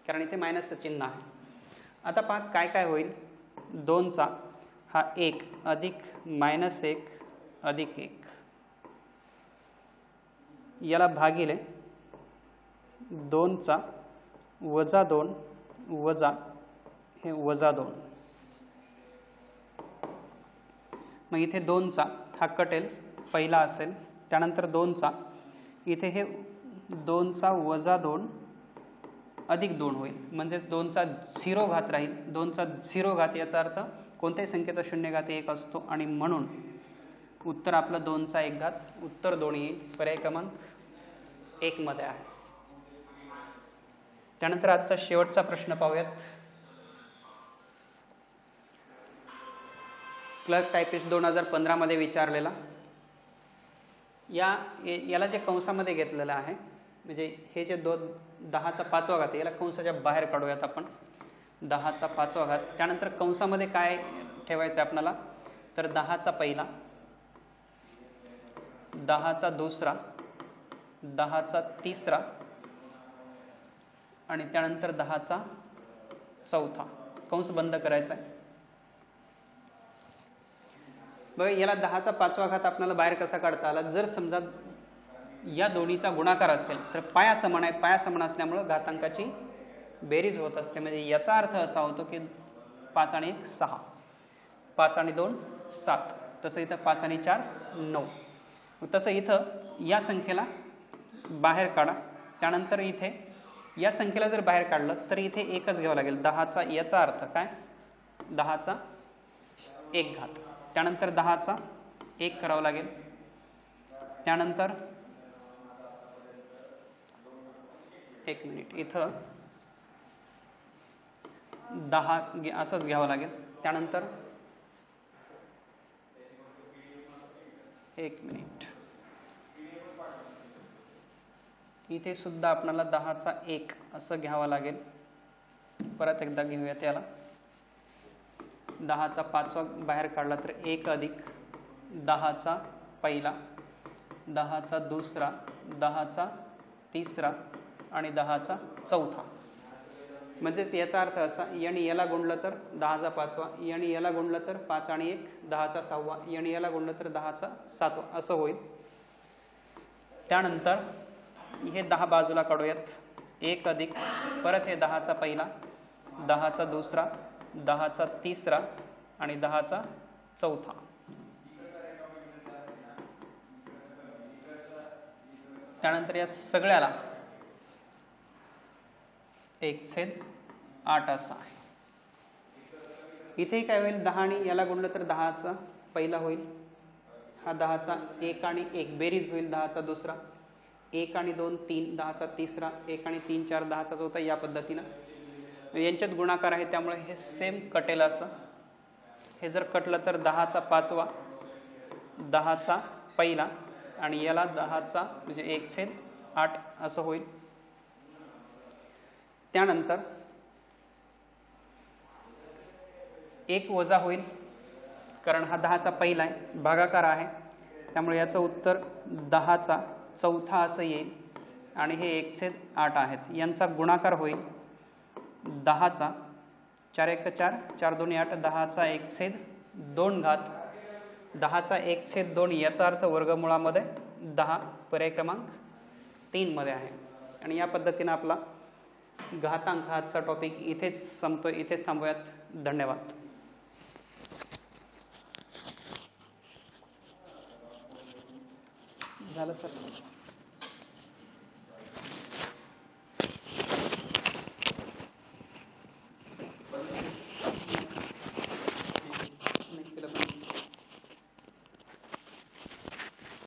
कारण इथे मायनसचं चिन्ह आहे. आता पहा काय काय होईल. 2चा हा 1 अधिक -1 अधिक 1 याला भागिले 2चा वजा 2 वजा हे वजा 2. मग इथे 2चा हा कटेल पहिला असेल. त्यानंतर 2चा इथे हे 2चा वजा 2 अधिक 2 होईल म्हणजेच 2चा 0 घात राहील. 2चा 0 घात याचा अर्थ कोणत्याही संख्येचा शून्य घात 1 असतो आणि म्हणून उत्तर आपलं 2चा 1 घात उत्तर 2 येईल. पर्याय क्रमांक 1 मध्ये आहे. त्यानंतर आजचा शेवटचा प्रश्न पाहूयात. क्लर्क टायपिस्ट 2015 मध्ये विचारलेला. याला जे कंसामध्ये घेतलेलं आहे म्हणजे हे जे 10चा 5वा घात याला कंसाच्या बाहेर काढूयात आपण. 10चा 5वा घात. त्यानंतर कंसामध्ये काय ठेवायचं आहे आपल्याला तर 10चा पहिला 10चा दुसरा 10चा तिसरा आणि त्यानंतर 10चा चौथा. कंस बंद करायचा आहे. बघा याला 10चा 5वा घात आपल्याला बाहेर कसा काढता आला. जर समजा या दोन्हीचा गुणाकार असेल तर पाया समान आहे. पाया समान असल्यामुळे घातांकाची बेरीज होत असते. म्हणजे याचा अर्थ असा होतो की 5 आणि 1 6 5 आणि 2 7 तसं इथं 5 आणि 4 9. तसं इथं या संख्येला बाहेर काढा. त्यानंतर इथे या संख्येला जर बाहेर काढलं तर इथे एकच घ्यावं लागेल. 10चा याचा अर्थ काय 10चा 1 घात. त्यानंतर 10चा 1 करावं लागेल. त्यानंतर 1 मिनिट इथं 10 असंच घ्यावं लागेल. त्यानंतर 1 मिनिट इथे सुद्धा आपल्याला 10चा 1 असं घ्यावं लागेल. परत एकदा घेऊया त्याला. 10चा 5वा बाहेर काढला तर 1 अधिक 10चा पहिला 10चा दुसरा 10चा तिसरा आणि 10चा चौथा. म्हणजेच याचा अर्थ असा याने याला गुणलं तर 10चा 5वा याने याला गुणलं तर 5 आणि 1 10चा 6वा याने याला गुणलं तर 10चा 7वा असं होईल. त्यानंतर हे 10 बाजूला काढूयात. 1 अधिक परत हे 10चा पहिला 10चा दुसरा 10चा तिसरा आणि 10चा चौथा. त्यानंतर या सगळ्याला 1/8 असा आहे. इथे काय होईल 10 आणि याला गुणलं तर 10चा पहिला होईल. हा 10चा 1 आणि 1 बेरीज होईल. 10चा दुसरा 1 आणि 2 3 10चा तिसरा 1 आणि 3 4 10चा चौथा या पद्धतीनं यांच्यात गुणाकार आहे त्यामुळे हे सेम कटेल असं. हे जर कटलं तर 10चा 5वा 10चा पहिला आणि याला 10चा म्हणजे 1/8 असं होईल. त्यानंतर 1 वजा होईल कारण हा 10चा पहिला आहे भागाकार आहे त्यामुळे याचं उत्तर 10चा चौथा असं येईल आणि हे 1/8 आहेत. यांचा गुणाकार होईल 10चा 4 1 4 4 2 8 10चा 1/2 घात 10चा 1/2 याचा अर्थ वर्गमुळामध्ये 10. पर्याय क्रमांक 3 मध्ये आहे. आणि या पद्धतीने आपला घातांक हाचा टॉपिक इथेच संपतो. इथेच थांबूयात. धन्यवाद. झालं सर.